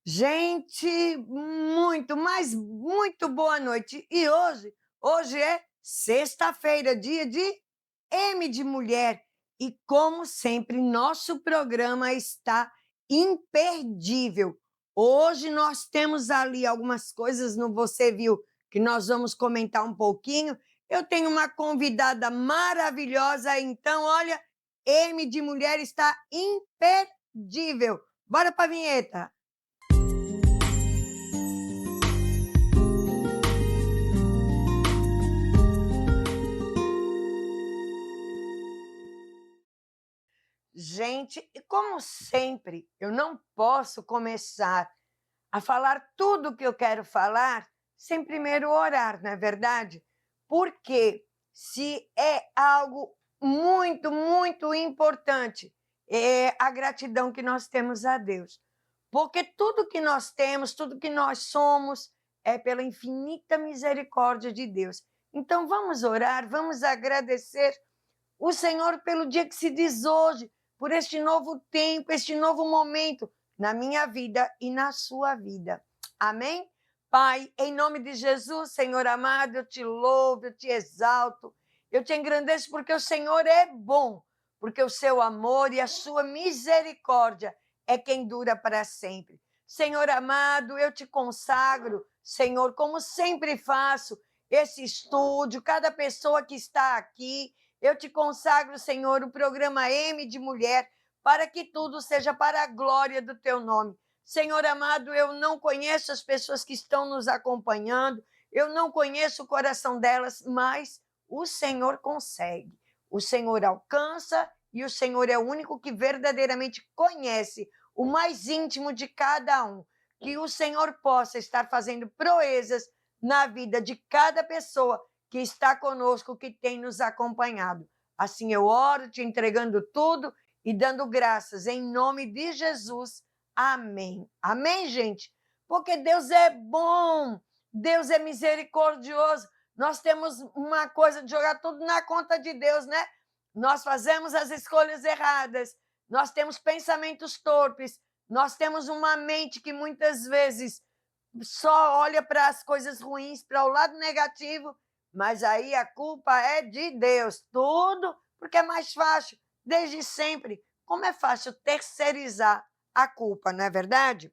Gente, muito, mas muito boa noite. E hoje é sexta-feira, dia de M de mulher. E como sempre, nosso programa está imperdível. Hoje nós temos ali algumas coisas no Você Viu que nós vamos comentar um pouquinho. Eu tenho uma convidada maravilhosa, então olha, M de mulher está imperdível. Bora para a vinheta. Gente, e como sempre, eu não posso começar a falar tudo o que eu quero falar sem primeiro orar, não é verdade? Porque se é algo muito, muito importante, é a gratidão que nós temos a Deus. Porque tudo que nós temos, tudo que nós somos, é pela infinita misericórdia de Deus. Então vamos orar, vamos agradecer o Senhor pelo dia que se diz hoje, por este novo tempo, este novo momento na minha vida e na sua vida. Amém? Pai, em nome de Jesus, Senhor amado, eu te louvo, eu te exalto, eu te engrandeço porque o Senhor é bom, porque o seu amor e a sua misericórdia é quem dura para sempre. Senhor amado, eu te consagro, Senhor, como sempre faço, esse estúdio, cada pessoa que está aqui, eu te consagro, Senhor, o programa M de Mulher, para que tudo seja para a glória do teu nome. Senhor amado, eu não conheço as pessoas que estão nos acompanhando, eu não conheço o coração delas, mas o Senhor consegue. O Senhor alcança e o Senhor é o único que verdadeiramente conhece o mais íntimo de cada um. Que o Senhor possa estar fazendo proezas na vida de cada pessoa que está conosco, que tem nos acompanhado. Assim eu oro, te entregando tudo e dando graças em nome de Jesus. Amém. Amém, gente? Porque Deus é bom, Deus é misericordioso. Nós temos uma coisa de jogar tudo na conta de Deus, né? Nós fazemos as escolhas erradas, nós temos pensamentos torpes, nós temos uma mente que muitas vezes só olha para as coisas ruins, para o lado negativo, mas aí a culpa é de Deus. Tudo porque é mais fácil, desde sempre. Como é fácil terceirizar a culpa, não é verdade?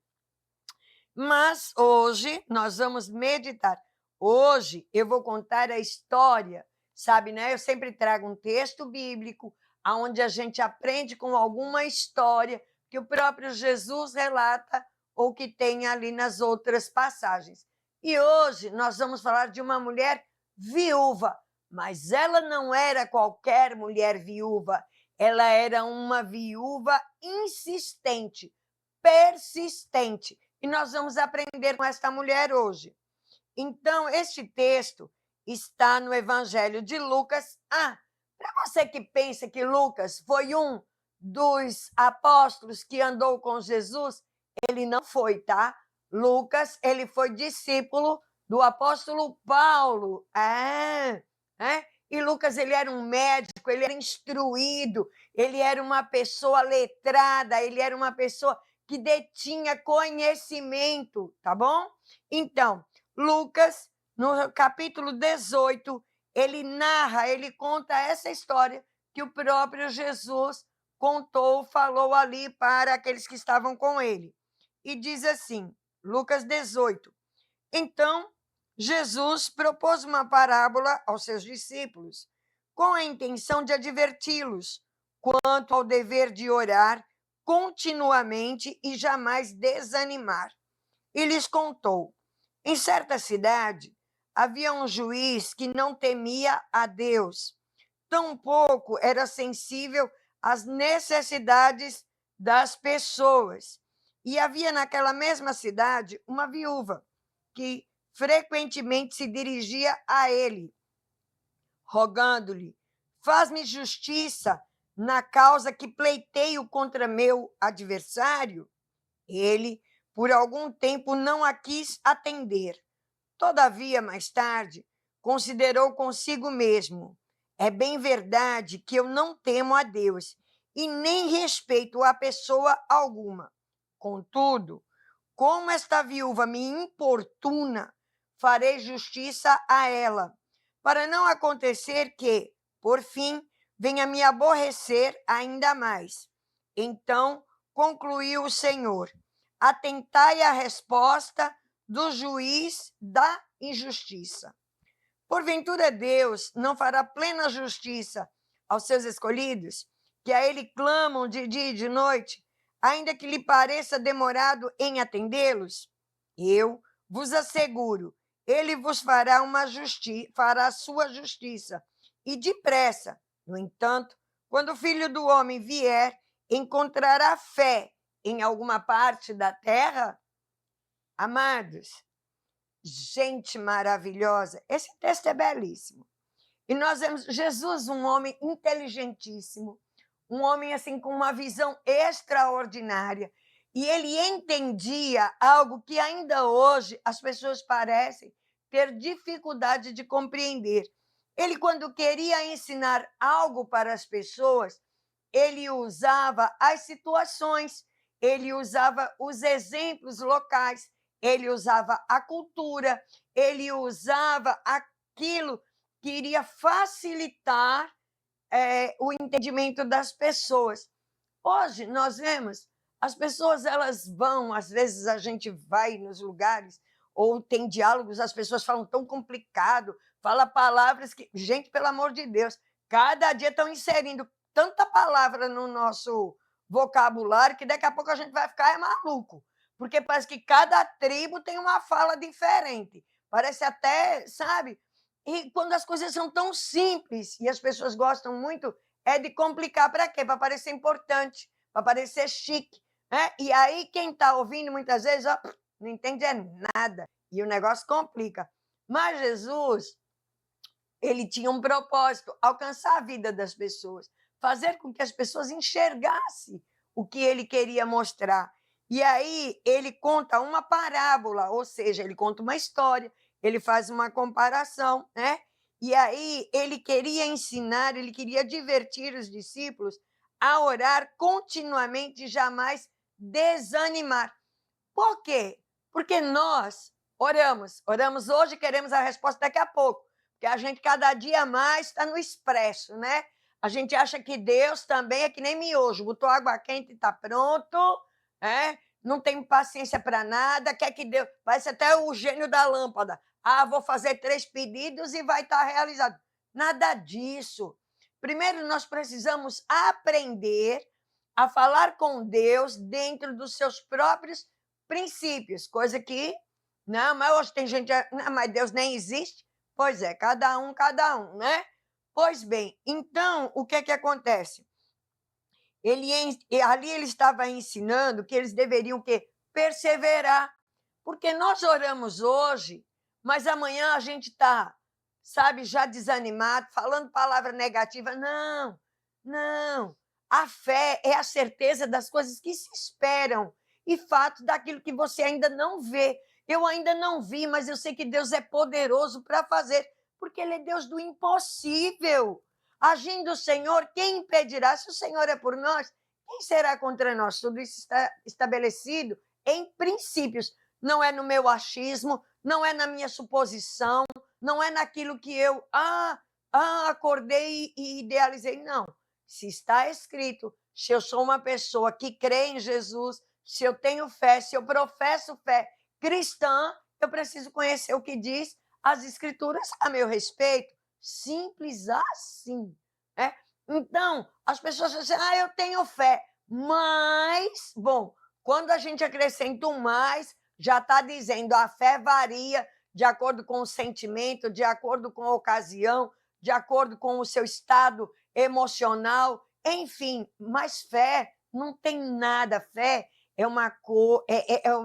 Mas hoje nós vamos meditar. Hoje eu vou contar a história, sabe, né? Eu sempre trago um texto bíblico onde a gente aprende com alguma história que o próprio Jesus relata ou que tem ali nas outras passagens. E hoje nós vamos falar de uma mulher viúva, mas ela não era qualquer mulher viúva, ela era uma viúva insistente, persistente. E nós vamos aprender com esta mulher hoje. Então, este texto está no Evangelho de Lucas. Para você que pensa que Lucas foi um dos apóstolos que andou com Jesus, ele não foi, tá? Lucas, ele foi discípulo do apóstolo Paulo. E Lucas, ele era um médico, ele era instruído, ele era uma pessoa letrada, ele era uma pessoa que detinha conhecimento, tá bom? Então, Lucas, no capítulo 18, ele narra, ele conta essa história que o próprio Jesus contou, falou ali para aqueles que estavam com ele. E diz assim, Lucas 18: Então, Jesus propôs uma parábola aos seus discípulos, com a intenção de adverti-los quanto ao dever de orar continuamente e jamais desanimar. E lhes contou: em certa cidade havia um juiz que não temia a Deus, tampouco era sensível às necessidades das pessoas. E havia naquela mesma cidade uma viúva que frequentemente se dirigia a ele, rogando-lhe: faz-me justiça na causa que pleiteio contra meu adversário. Ele, por algum tempo, não a quis atender. Todavia, mais tarde, considerou consigo mesmo: é bem verdade que eu não temo a Deus e nem respeito a pessoa alguma. Contudo, como esta viúva me importuna, farei justiça a ela, para não acontecer que, por fim, venha me aborrecer ainda mais. Então concluiu o Senhor: atentai à resposta do juiz da injustiça. Porventura Deus não fará plena justiça aos seus escolhidos, que a ele clamam de dia e de noite, ainda que lhe pareça demorado em atendê-los? Eu vos asseguro, ele vos fará fará a sua justiça, e depressa. No entanto, quando o Filho do Homem vier, encontrará fé em alguma parte da terra? Amados, gente maravilhosa, esse texto é belíssimo. E nós vemos Jesus, um homem inteligentíssimo, um homem assim com uma visão extraordinária. E ele entendia algo que ainda hoje as pessoas parecem ter dificuldade de compreender. Ele, quando queria ensinar algo para as pessoas, ele usava as situações, ele usava os exemplos locais, ele usava a cultura, ele usava aquilo que iria facilitar o entendimento das pessoas. Hoje nós vemos, as pessoas elas vão, às vezes a gente vai nos lugares, ou tem diálogos, as pessoas falam tão complicado, fala palavras que, gente, pelo amor de Deus, cada dia estão inserindo tanta palavra no nosso vocabulário que daqui a pouco a gente vai ficar maluco, porque parece que cada tribo tem uma fala diferente, parece até, sabe? E quando as coisas são tão simples e as pessoas gostam muito, é de complicar para quê? Para parecer importante, para parecer chique, né? E aí quem está ouvindo muitas vezes, ó, não entende nada e o negócio complica. Mas Jesus, ele tinha um propósito, alcançar a vida das pessoas, fazer com que as pessoas enxergassem o que ele queria mostrar. E aí ele conta uma parábola, ou seja, ele conta uma história, ele faz uma comparação, né? E aí ele queria ensinar, ele queria divertir os discípulos a orar continuamente e jamais desanimar. Por quê? Porque nós oramos hoje e queremos a resposta daqui a pouco, porque a gente cada dia mais está no expresso, né? A gente acha que Deus também é que nem miojo, botou água quente e está pronto, não tem paciência para nada, quer que Deus... Vai ser até o gênio da lâmpada. Ah, vou fazer 3 pedidos e vai estar realizado. Nada disso. Primeiro, nós precisamos aprender a falar com Deus dentro dos seus próprios princípios, coisa que, não, mas hoje tem gente, não, mas Deus nem existe. Pois é, cada um, né? Pois bem, então, o que é que acontece? Ali ele estava ensinando que eles deveriam que perseverar, porque nós oramos hoje, mas amanhã a gente está, sabe, já desanimado, falando palavra negativa. Não, não. A fé é a certeza das coisas que se esperam e fato daquilo que você ainda não vê. Eu ainda não vi, mas eu sei que Deus é poderoso para fazer, porque Ele é Deus do impossível. Agindo o Senhor, quem impedirá? Se o Senhor é por nós, quem será contra nós? Tudo isso está estabelecido em princípios. Não é no meu achismo, não é na minha suposição, não é naquilo que eu acordei e idealizei. Não. Se está escrito, se eu sou uma pessoa que crê em Jesus, se eu tenho fé, se eu professo fé cristã, eu preciso conhecer o que diz as Escrituras a meu respeito. Simples assim. Né? Então, as pessoas dizem assim, eu tenho fé, mas, bom, quando a gente acrescenta um mais, já está dizendo, a fé varia de acordo com o sentimento, de acordo com a ocasião, de acordo com o seu estado emocional, enfim, mas fé não tem nada, fé é uma cor,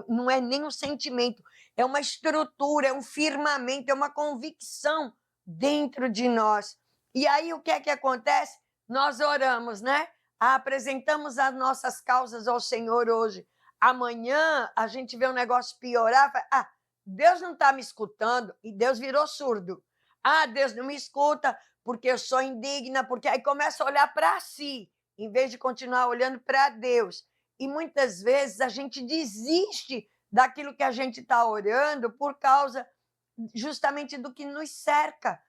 não é nem um sentimento, é uma estrutura, é um firmamento, é uma convicção dentro de nós. E aí o que é que acontece? Nós oramos, né? Apresentamos as nossas causas ao Senhor hoje. Amanhã a gente vê um negócio piorar, Deus não está me escutando, e Deus virou surdo. Deus não me escuta porque eu sou indigna, porque aí começa a olhar para si, em vez de continuar olhando para Deus. E muitas vezes a gente desiste daquilo que a gente está orando por causa justamente do que nos cerca,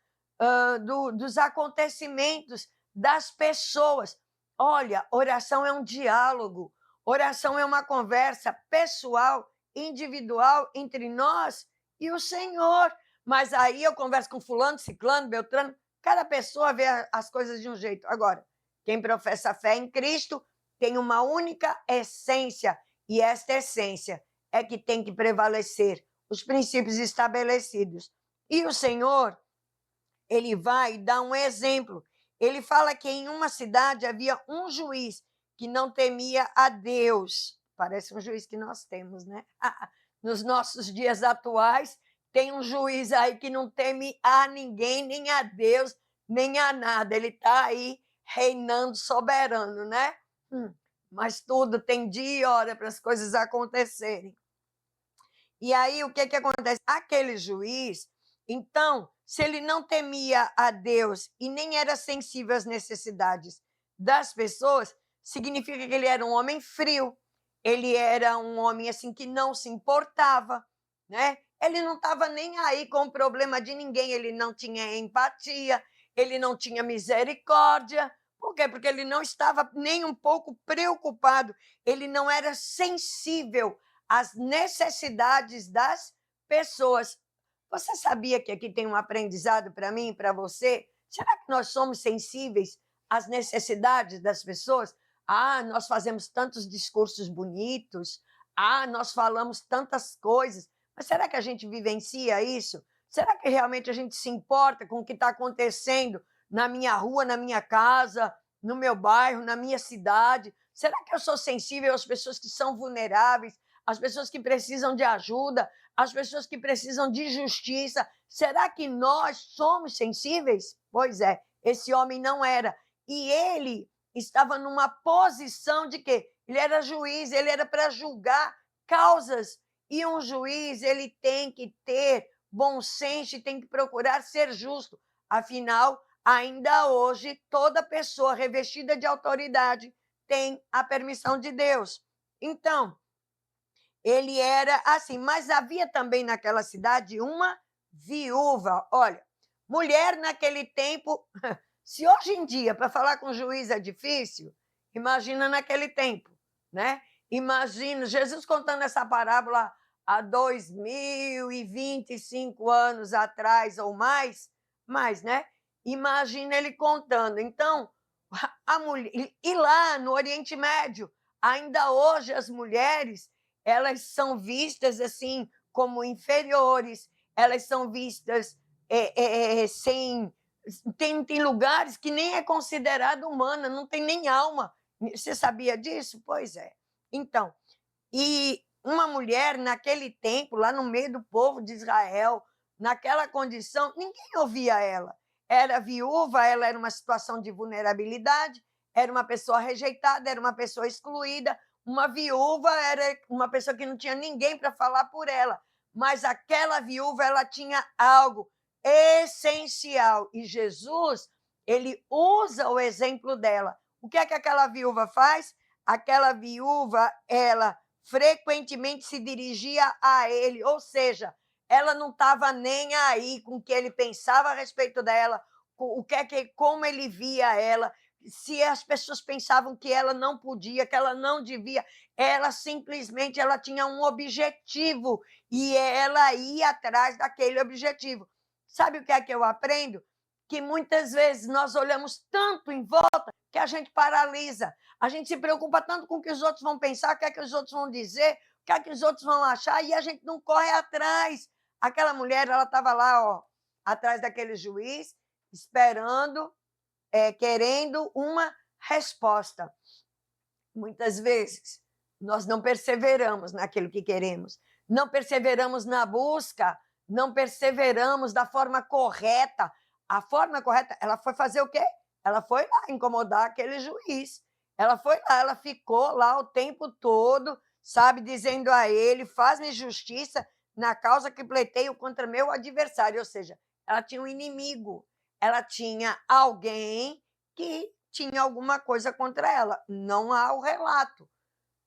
dos acontecimentos, das pessoas. Olha, oração é um diálogo, oração é uma conversa pessoal, individual, entre nós e o Senhor. Mas aí eu converso com fulano, ciclano, beltrano, cada pessoa vê as coisas de um jeito. Agora, quem professa fé em Cristo tem uma única essência, e esta essência é que tem que prevalecer os princípios estabelecidos. E o Senhor, ele vai dar um exemplo. Ele fala que em uma cidade havia um juiz que não temia a Deus. Parece um juiz que nós temos, né? Nos nossos dias atuais, tem um juiz aí que não teme a ninguém, nem a Deus, nem a nada. Ele está aí reinando soberano, né? Mas tudo tem dia e hora para as coisas acontecerem. E aí, o que acontece? Aquele juiz, então, se ele não temia a Deus e nem era sensível às necessidades das pessoas, significa que ele era um homem frio, ele era um homem assim que não se importava, né? Ele não estava nem aí com o problema de ninguém, ele não tinha empatia, ele não tinha misericórdia. Por quê? Porque ele não estava nem um pouco preocupado, ele não era sensível as necessidades das pessoas. Você sabia que aqui tem um aprendizado para mim e para você? Será que nós somos sensíveis às necessidades das pessoas? Nós fazemos tantos discursos bonitos, nós falamos tantas coisas, mas será que a gente vivencia isso? Será que realmente a gente se importa com o que está acontecendo na minha rua, na minha casa, no meu bairro, na minha cidade? Será que eu sou sensível às pessoas que são vulneráveis, as pessoas que precisam de ajuda, as pessoas que precisam de justiça? Será que nós somos sensíveis? Pois é, esse homem não era. E ele estava numa posição de quê? Ele era juiz, ele era para julgar causas. E um juiz, ele tem que ter bom senso e tem que procurar ser justo. Afinal, ainda hoje, toda pessoa revestida de autoridade tem a permissão de Deus. Então, ele era assim, mas havia também naquela cidade uma viúva. Olha, mulher naquele tempo, se hoje em dia para falar com o juiz é difícil, imagina naquele tempo, né? Imagina Jesus contando essa parábola há 2025 anos atrás ou mais, né? Imagina ele contando. Então, a mulher, e lá no Oriente Médio, ainda hoje as mulheres elas são vistas assim como inferiores, elas são vistas sem. Tem lugares que nem é considerada humana, não tem nem alma. Você sabia disso? Pois é. Então, e uma mulher naquele tempo, lá no meio do povo de Israel, naquela condição, ninguém ouvia ela. Era viúva, ela era uma situação de vulnerabilidade, era uma pessoa rejeitada, era uma pessoa excluída. Uma viúva era uma pessoa que não tinha ninguém para falar por ela, mas aquela viúva ela tinha algo essencial e Jesus ele usa o exemplo dela. O que é que aquela viúva faz? Aquela viúva ela frequentemente se dirigia a ele, ou seja, ela não estava nem aí com o que ele pensava a respeito dela, como ele via ela, se as pessoas pensavam que ela não podia, que ela não devia, ela simplesmente ela tinha um objetivo e ela ia atrás daquele objetivo. Sabe o que é que eu aprendo? Que muitas vezes nós olhamos tanto em volta que a gente paralisa. A gente se preocupa tanto com o que os outros vão pensar, o que é que os outros vão dizer, o que é que os outros vão achar, e a gente não corre atrás. Aquela mulher, ela estava lá, ó, atrás daquele juiz, esperando, querendo uma resposta. Muitas vezes, nós não perseveramos naquilo que queremos, não perseveramos na busca, não perseveramos da forma correta. A forma correta, ela foi fazer o quê? Ela foi lá incomodar aquele juiz. Ela foi lá, ela ficou lá o tempo todo, sabe, dizendo a ele: faz-me justiça na causa que pleiteio contra meu adversário. Ou seja, ela tinha um inimigo, ela tinha alguém que tinha alguma coisa contra ela. Não há o relato,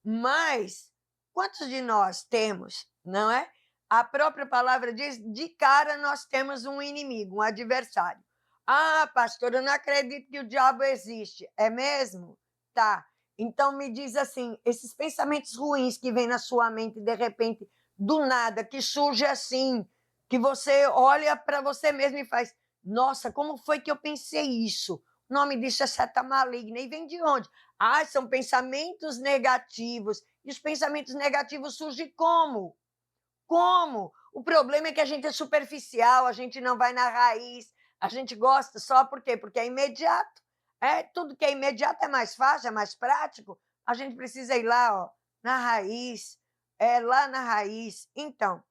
mas quantos de nós temos, não é? A própria palavra diz, de cara nós temos um inimigo, um adversário. Ah, pastor, eu não acredito que o diabo existe. É mesmo? Tá. Então me diz assim, esses pensamentos ruins que vêm na sua mente de repente, do nada, que surge assim, que você olha para você mesmo e faz, nossa, como foi que eu pensei isso? O nome disso é seta maligna. E vem de onde? Ah, são pensamentos negativos. E os pensamentos negativos surgem como? Como? O problema é que a gente é superficial, a gente não vai na raiz, a gente gosta só por quê? Porque é imediato. É, tudo que é imediato é mais fácil, é mais prático. A gente precisa ir lá, ó, na raiz, é lá na raiz. Então,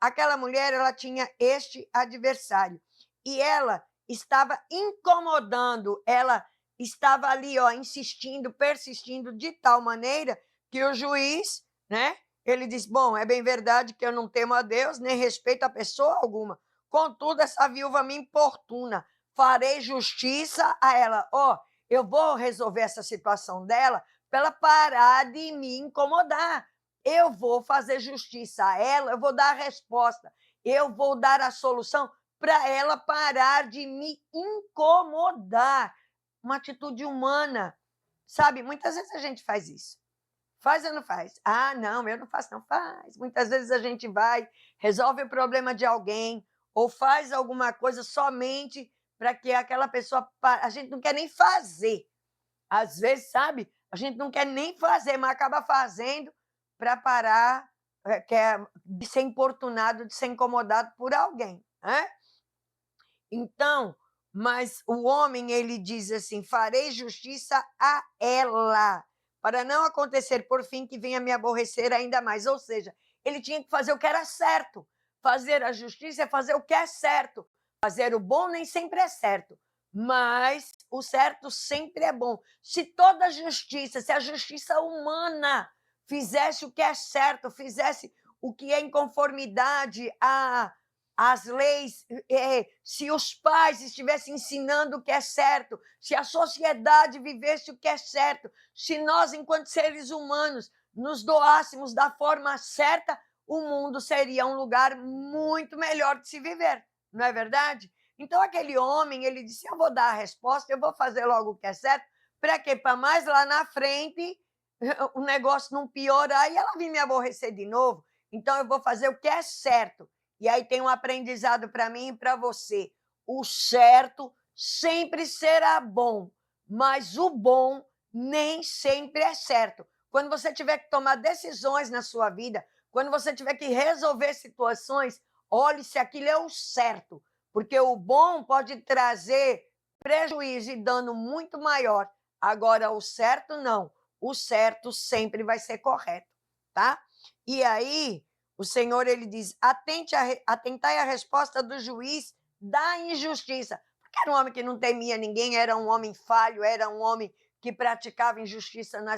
aquela mulher, ela tinha este adversário e ela estava incomodando, ela estava ali, ó, insistindo, persistindo de tal maneira que o juiz, né, ele diz: bom, é bem verdade que eu não temo a Deus, nem respeito a pessoa alguma. Contudo, essa viúva me importuna. Farei justiça a ela. Ó, oh, eu vou resolver essa situação dela para ela parar de me incomodar. Eu vou fazer justiça a ela, eu vou dar a resposta, eu vou dar a solução para ela parar de me incomodar. Uma atitude humana, sabe? Muitas vezes a gente faz isso. Faz ou não faz? Ah, não, eu não faço, não faz. Muitas vezes a gente vai, resolve o problema de alguém, ou faz alguma coisa somente para que aquela pessoa. A gente não quer nem fazer. Às vezes, sabe? A gente não quer nem fazer, mas acaba fazendo para parar de ser importunado, de ser incomodado por alguém. Né? Então, mas o homem, ele diz assim: farei justiça a ela, para não acontecer por fim que venha me aborrecer ainda mais. Ou seja, ele tinha que fazer o que era certo. Fazer a justiça é fazer o que é certo. Fazer o bom nem sempre é certo, mas o certo sempre é bom. Se toda a justiça, se a justiça humana fizesse o que é certo, fizesse o que é em conformidade às leis, se os pais estivessem ensinando o que é certo, se a sociedade vivesse o que é certo, se nós, enquanto seres humanos, nos doássemos da forma certa, o mundo seria um lugar muito melhor de se viver, não é verdade? Então, aquele homem, ele disse: eu vou dar a resposta, eu vou fazer logo o que é certo, para quê? Para mais lá na frente o negócio não piorar e ela vir me aborrecer de novo. Então, eu vou fazer o que é certo. E aí tem um aprendizado para mim e para você. O certo sempre será bom, mas o bom nem sempre é certo. Quando você tiver que tomar decisões na sua vida, quando você tiver que resolver situações, olhe se aquilo é o certo, porque o bom pode trazer prejuízo e dano muito maior. Agora, o certo não. O certo sempre vai ser correto, tá? E aí, o Senhor, ele diz: atentai a resposta do juiz da injustiça. Porque era um homem que não temia ninguém, era um homem falho, era um homem que praticava injustiça na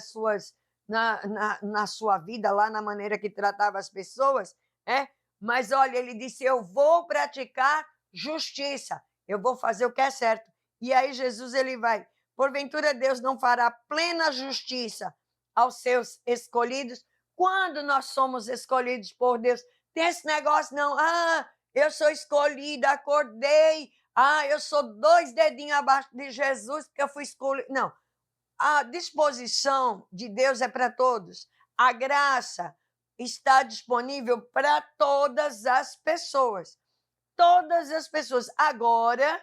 sua vida, lá na maneira que tratava as pessoas, né? Mas olha, ele disse: eu vou praticar justiça, eu vou fazer o que é certo. E aí Jesus, ele vai: porventura Deus não fará plena justiça aos seus escolhidos? Quando nós somos escolhidos por Deus, tem esse negócio não, eu sou escolhida, acordei, eu sou 2 dedinhos abaixo de Jesus porque eu fui escolhida. Não, a disposição de Deus é para todos. A graça está disponível para todas as pessoas. Todas as pessoas. Agora,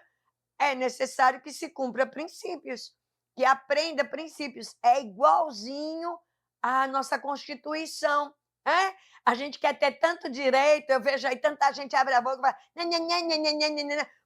é necessário que se cumpra princípios, que aprenda princípios. É igualzinho à nossa Constituição. É? A gente quer ter tanto direito, eu vejo aí tanta gente abre a boca e fala,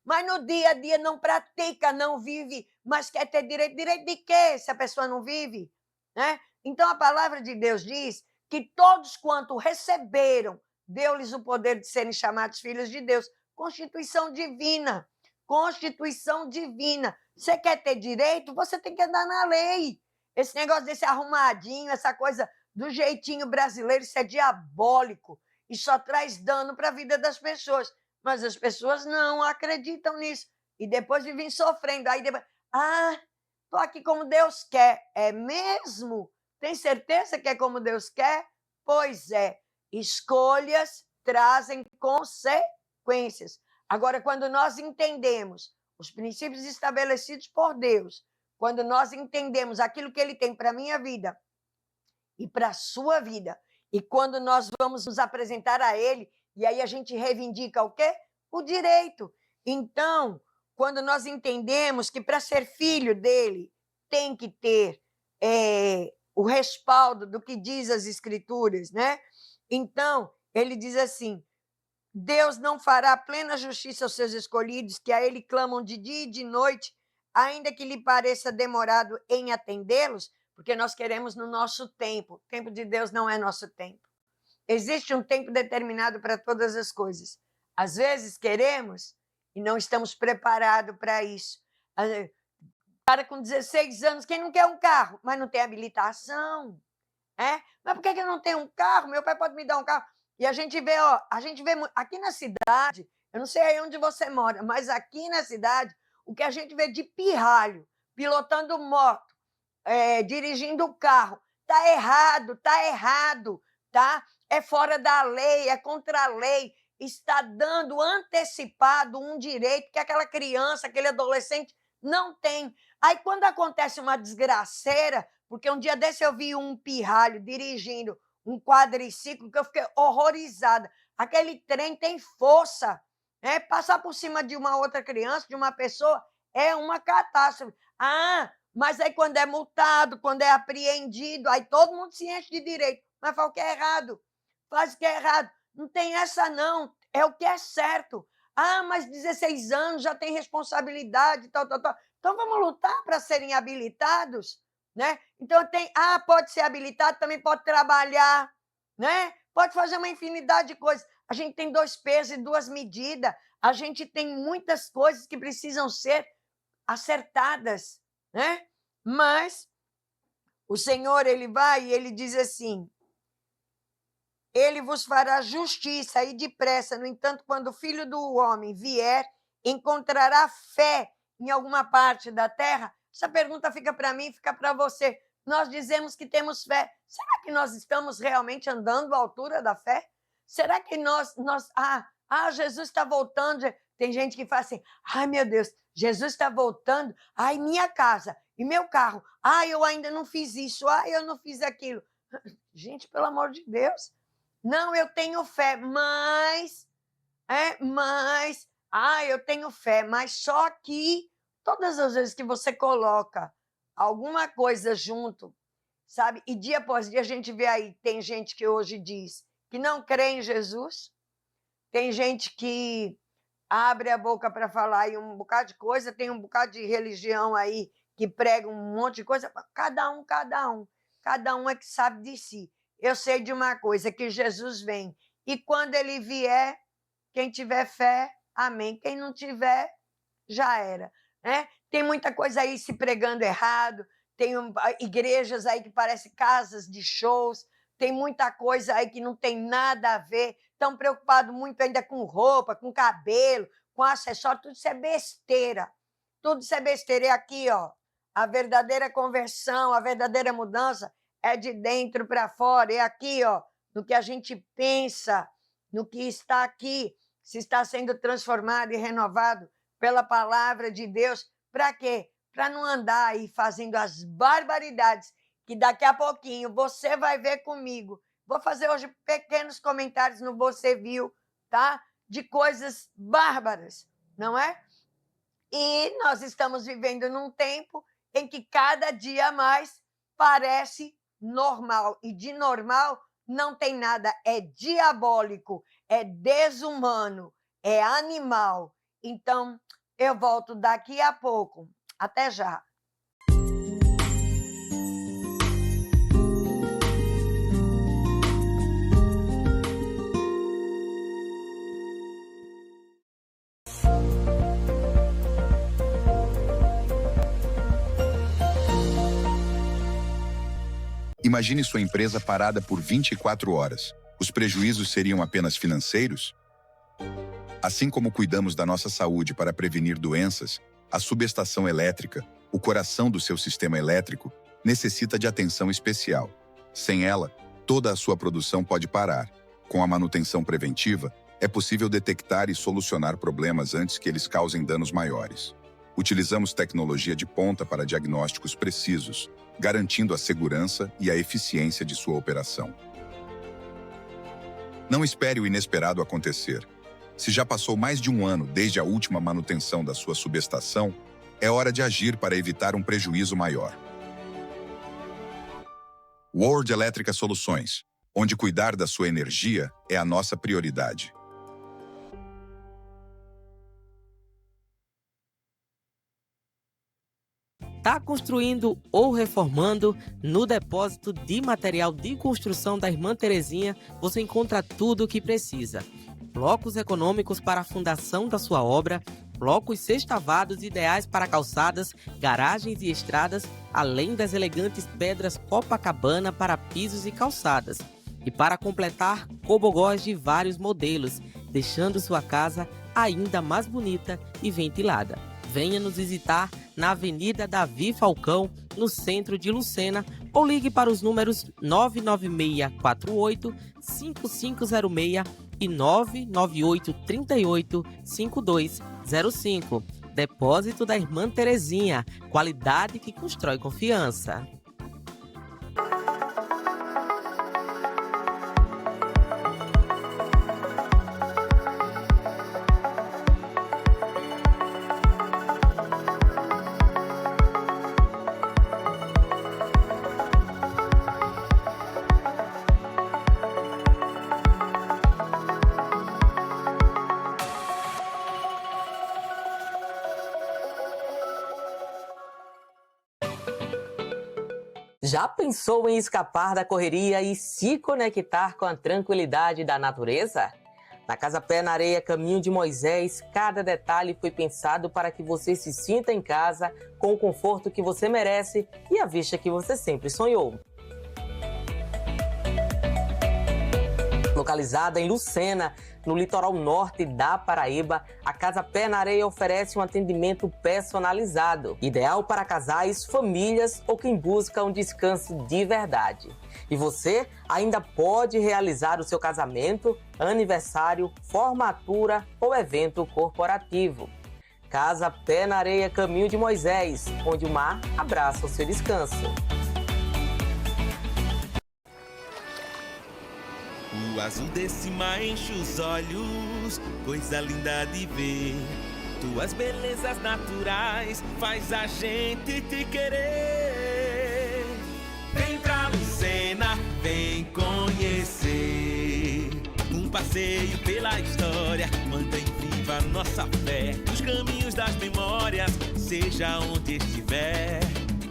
mas no dia a dia não pratica, não vive, mas quer ter direito. Direito de quê, se a pessoa não vive? Né? Então a palavra de Deus diz que todos quanto receberam, deu-lhes o poder de serem chamados filhos de Deus. Constituição divina. Constituição divina. Você quer ter direito? Você tem que andar na lei. Esse negócio desse arrumadinho, essa coisa do jeitinho brasileiro, isso é diabólico e só traz dano para a vida das pessoas. Mas as pessoas não acreditam nisso e depois vivem sofrendo. Aí depois, estou aqui como Deus quer. É mesmo? Tem certeza que é como Deus quer? Pois é, escolhas trazem consequências. Agora, quando nós entendemos os princípios estabelecidos por Deus, quando nós entendemos aquilo que Ele tem para a minha vida e para a sua vida, e quando nós vamos nos apresentar a Ele, e aí a gente reivindica o quê? O direito. Então, quando nós entendemos que para ser filho dele tem que ter o respaldo do que diz as Escrituras, né? Então, ele diz assim: Deus não fará plena justiça aos seus escolhidos, que a ele clamam de dia e de noite, ainda que lhe pareça demorado em atendê-los, porque nós queremos no nosso tempo. O tempo de Deus não é nosso tempo. Existe um tempo determinado para todas as coisas. Às vezes queremos e não estamos preparados para isso. Cara com 16 anos, quem não quer um carro, mas não tem habilitação? Mas por que eu não tenho um carro? Meu pai pode me dar um carro. E a gente vê aqui na cidade, eu não sei aí onde você mora, mas aqui na cidade, o que a gente vê de pirralho, pilotando moto, dirigindo carro, tá errado, tá? É fora da lei, é contra a lei, está dando antecipado um direito que aquela criança, aquele adolescente não tem. Aí quando acontece uma desgraceira, porque um dia desse eu vi um pirralho dirigindo um quadriciclo que eu fiquei horrorizada. Aquele trem tem força, né? Passar por cima de uma outra criança, de uma pessoa, é uma catástrofe. Mas aí quando é multado, quando é apreendido, aí todo mundo se enche de direito. Mas faz o que é errado. Faz o que é errado. Não tem essa não, é o que é certo. Mas 16 anos já tem responsabilidade, tal. Então vamos lutar para serem habilitados, né? Então pode ser habilitado, também pode trabalhar, né? Pode fazer uma infinidade de coisas. A gente tem 2 pesos e 2 medidas. A gente tem muitas coisas que precisam ser acertadas, né? Mas o Senhor, ele vai e ele diz assim: ele vos fará justiça e depressa. No entanto, quando o Filho do Homem vier, encontrará fé em alguma parte da terra? Essa pergunta fica para mim, fica para você. Nós dizemos que temos fé. Será que nós estamos realmente andando à altura da fé? Será que Jesus está voltando? Tem gente que fala assim: ai, meu Deus, Jesus está voltando. Ai, minha casa e meu carro. Ai, eu ainda não fiz isso. Ai, eu não fiz aquilo. Gente, pelo amor de Deus. Não, eu tenho fé, eu tenho fé, mas só que todas as vezes que você coloca alguma coisa junto, sabe? E dia após dia a gente vê aí, tem gente que hoje diz que não crê em Jesus, tem gente que abre a boca para falar aí um bocado de coisa, tem um bocado de religião aí que prega um monte de coisa, cada um é que sabe de si. Eu sei de uma coisa, que Jesus vem, e quando ele vier, quem tiver fé, amém. Quem não tiver, já era, né? Tem muita coisa aí se pregando errado, tem igrejas aí que parecem casas de shows, tem muita coisa aí que não tem nada a ver, estão preocupados muito ainda com roupa, com cabelo, com acessório, tudo isso é besteira. Tudo isso é besteira. E aqui, ó, a verdadeira conversão, a verdadeira mudança é de dentro para fora. É aqui, ó, no que a gente pensa, no que está aqui, se está sendo transformado e renovado pela palavra de Deus. Para quê? Para não andar aí fazendo as barbaridades que daqui a pouquinho você vai ver comigo. Vou fazer hoje pequenos comentários no Você Viu, tá? De coisas bárbaras, não é? E nós estamos vivendo num tempo em que cada dia mais parece normal. E de normal não tem nada. É diabólico, é desumano, é animal. Então, eu volto daqui a pouco. Até já. Imagine sua empresa parada por 24 horas. Os prejuízos seriam apenas financeiros? Assim como cuidamos da nossa saúde para prevenir doenças, a subestação elétrica, o coração do seu sistema elétrico, necessita de atenção especial. Sem ela, toda a sua produção pode parar. Com a manutenção preventiva, é possível detectar e solucionar problemas antes que eles causem danos maiores. Utilizamos tecnologia de ponta para diagnósticos precisos, garantindo a segurança e a eficiência de sua operação. Não espere o inesperado acontecer. Se já passou mais de um ano desde a última manutenção da sua subestação, é hora de agir para evitar um prejuízo maior. World Elétrica Soluções, onde cuidar da sua energia é a nossa prioridade. Está construindo ou reformando? No depósito de material de construção da Irmã Terezinha, você encontra tudo o que precisa. Blocos econômicos para a fundação da sua obra, blocos sextavados ideais para calçadas, garagens e estradas, além das elegantes pedras Copacabana para pisos e calçadas. E para completar, cobogós de vários modelos, deixando sua casa ainda mais bonita e ventilada. Venha nos visitar na Avenida Davi Falcão, no centro de Lucena, ou ligue para os números 99648-5506 e 99838-5205. Depósito da Irmã Terezinha, qualidade que constrói confiança. Já pensou em escapar da correria e se conectar com a tranquilidade da natureza? Na Casa Pé na Areia Caminho de Moisés, cada detalhe foi pensado para que você se sinta em casa, com o conforto que você merece e a vista que você sempre sonhou. Localizada em Lucena, no litoral norte da Paraíba, a Casa Pé na Areia oferece um atendimento personalizado, ideal para casais, famílias ou quem busca um descanso de verdade. E você ainda pode realizar o seu casamento, aniversário, formatura ou evento corporativo. Casa Pé na Areia Caminho de Moisés, onde o mar abraça o seu descanso. O azul desse mar enche os olhos, coisa linda de ver. Tuas belezas naturais faz a gente te querer. Vem pra Lucena, vem conhecer. Um passeio pela história, mantém viva nossa fé. Os caminhos das memórias, seja onde estiver.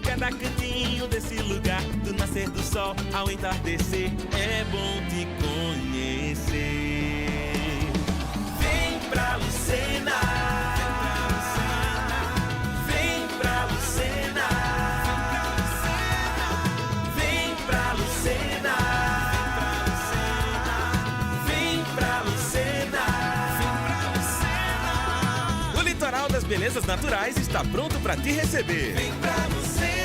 Cada cantinho desse lugar, do nascer do sol ao entardecer, é bom te conhecer. Vem pra Lucena, vem pra Lucena, vem pra Lucena, vem pra Lucena, vem pra Lucena. O litoral das belezas naturais está pronto para te receber. Vem pra Lucena.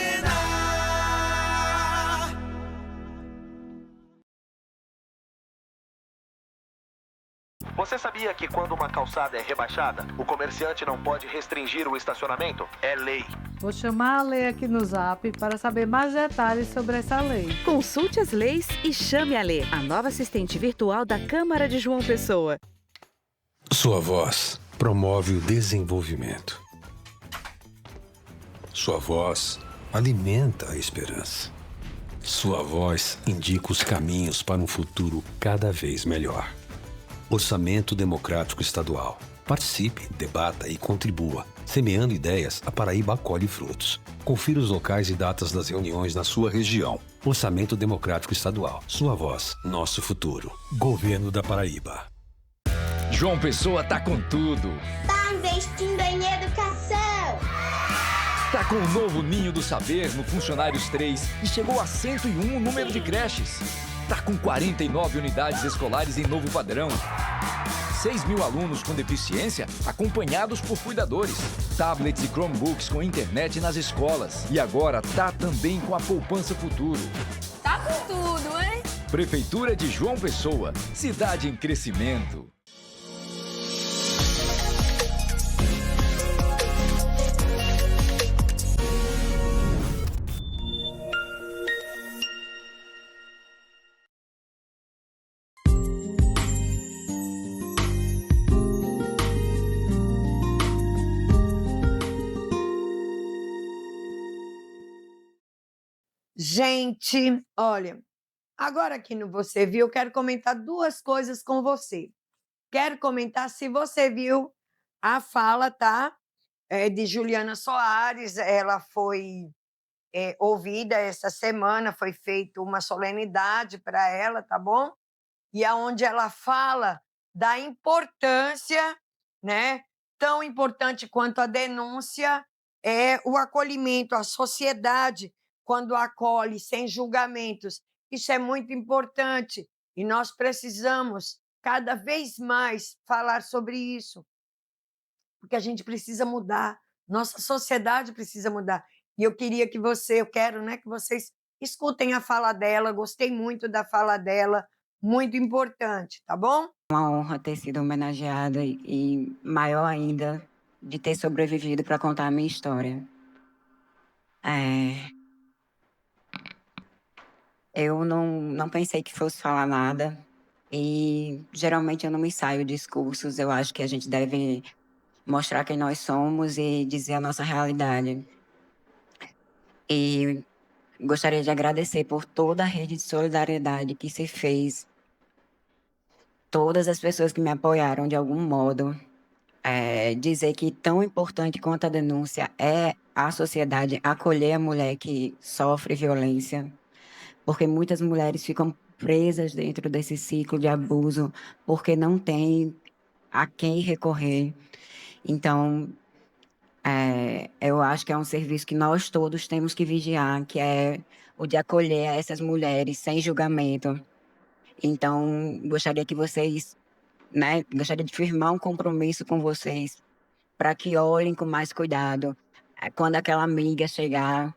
Você sabia que quando uma calçada é rebaixada, o comerciante não pode restringir o estacionamento? É lei. Vou chamar a Lei aqui no Zap para saber mais detalhes sobre essa lei. Consulte as leis e chame a Lê, a nova assistente virtual da Câmara de João Pessoa. Sua voz promove o desenvolvimento. Sua voz alimenta a esperança. Sua voz indica os caminhos para um futuro cada vez melhor. Orçamento Democrático Estadual. Participe, debata e contribua. Semeando ideias, a Paraíba colhe frutos. Confira os locais e datas das reuniões na sua região. Orçamento Democrático Estadual. Sua voz, nosso futuro. Governo da Paraíba. João Pessoa tá com tudo. Tá investindo em educação. Tá com o novo Ninho do Saber no Funcionários 3 e chegou a 101 o número de creches. Tá com 49 unidades escolares em novo padrão. 6.000 alunos com deficiência acompanhados por cuidadores. Tablets e Chromebooks com internet nas escolas. E agora tá também com a Poupança Futuro. Tá com tudo, hein? Prefeitura de João Pessoa, cidade em crescimento. Gente, olha, agora aqui no Você Viu, eu quero comentar 2 coisas com você. Quero comentar se você viu a fala, tá, de Juliana Soares, ela foi, ouvida essa semana, foi feita uma solenidade para ela, tá bom? E aonde ela fala da importância, né, tão importante quanto a denúncia, é o acolhimento, a sociedade, quando acolhe sem julgamentos. Isso é muito importante e nós precisamos cada vez mais falar sobre isso, porque a gente precisa mudar, nossa sociedade precisa mudar. E eu quero, né, que vocês escutem a fala dela, gostei muito da fala dela, muito importante, tá bom? Uma honra ter sido homenageada e maior ainda de ter sobrevivido para contar a minha história. Eu não pensei que fosse falar nada e geralmente eu não me saio discursos. Eu acho que a gente deve mostrar quem nós somos e dizer a nossa realidade. E gostaria de agradecer por toda a rede de solidariedade que se fez, todas as pessoas que me apoiaram de algum modo. Dizer que tão importante quanto a denúncia é a sociedade acolher a mulher que sofre violência, porque muitas mulheres ficam presas dentro desse ciclo de abuso porque não tem a quem recorrer. Então, eu acho que é um serviço que nós todos temos que vigiar, que é o de acolher essas mulheres sem julgamento. Então, gostaria que vocês, né, gostaria de firmar um compromisso com vocês para que olhem com mais cuidado quando aquela amiga chegar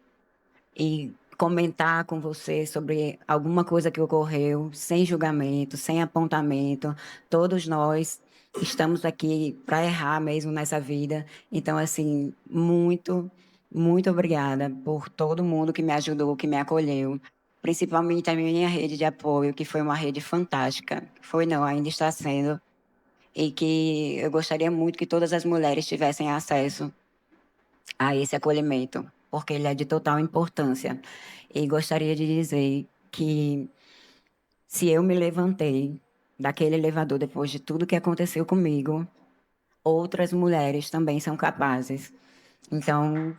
e comentar com você sobre alguma coisa que ocorreu, sem julgamento, sem apontamento. Todos nós estamos aqui para errar mesmo nessa vida. Então, assim, muito, muito obrigada por todo mundo que me ajudou, que me acolheu. Principalmente a minha rede de apoio, que foi uma rede fantástica. Foi não, ainda está sendo. E que eu gostaria muito que todas as mulheres tivessem acesso a esse acolhimento, porque ele é de total importância. E gostaria de dizer que se eu me levantei daquele elevador depois de tudo que aconteceu comigo, outras mulheres também são capazes. Então,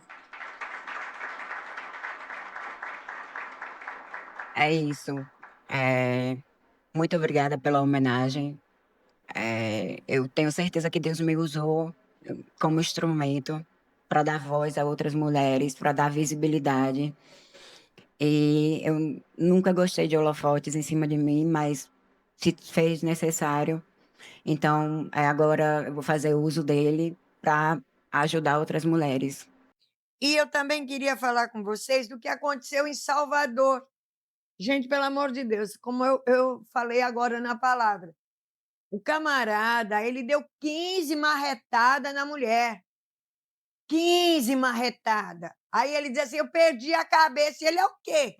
é isso. Muito obrigada pela homenagem. Eu tenho certeza que Deus me usou como instrumento para dar voz a outras mulheres, para dar visibilidade. E eu nunca gostei de holofotes em cima de mim, mas se fez necessário. Então, agora eu vou fazer uso dele para ajudar outras mulheres. E eu também queria falar com vocês do que aconteceu em Salvador. Gente, pelo amor de Deus, como eu falei agora na palavra, o camarada, ele deu 15 marretadas na mulher. 15 marretadas. Aí ele diz assim, eu perdi a cabeça. E ele é o quê?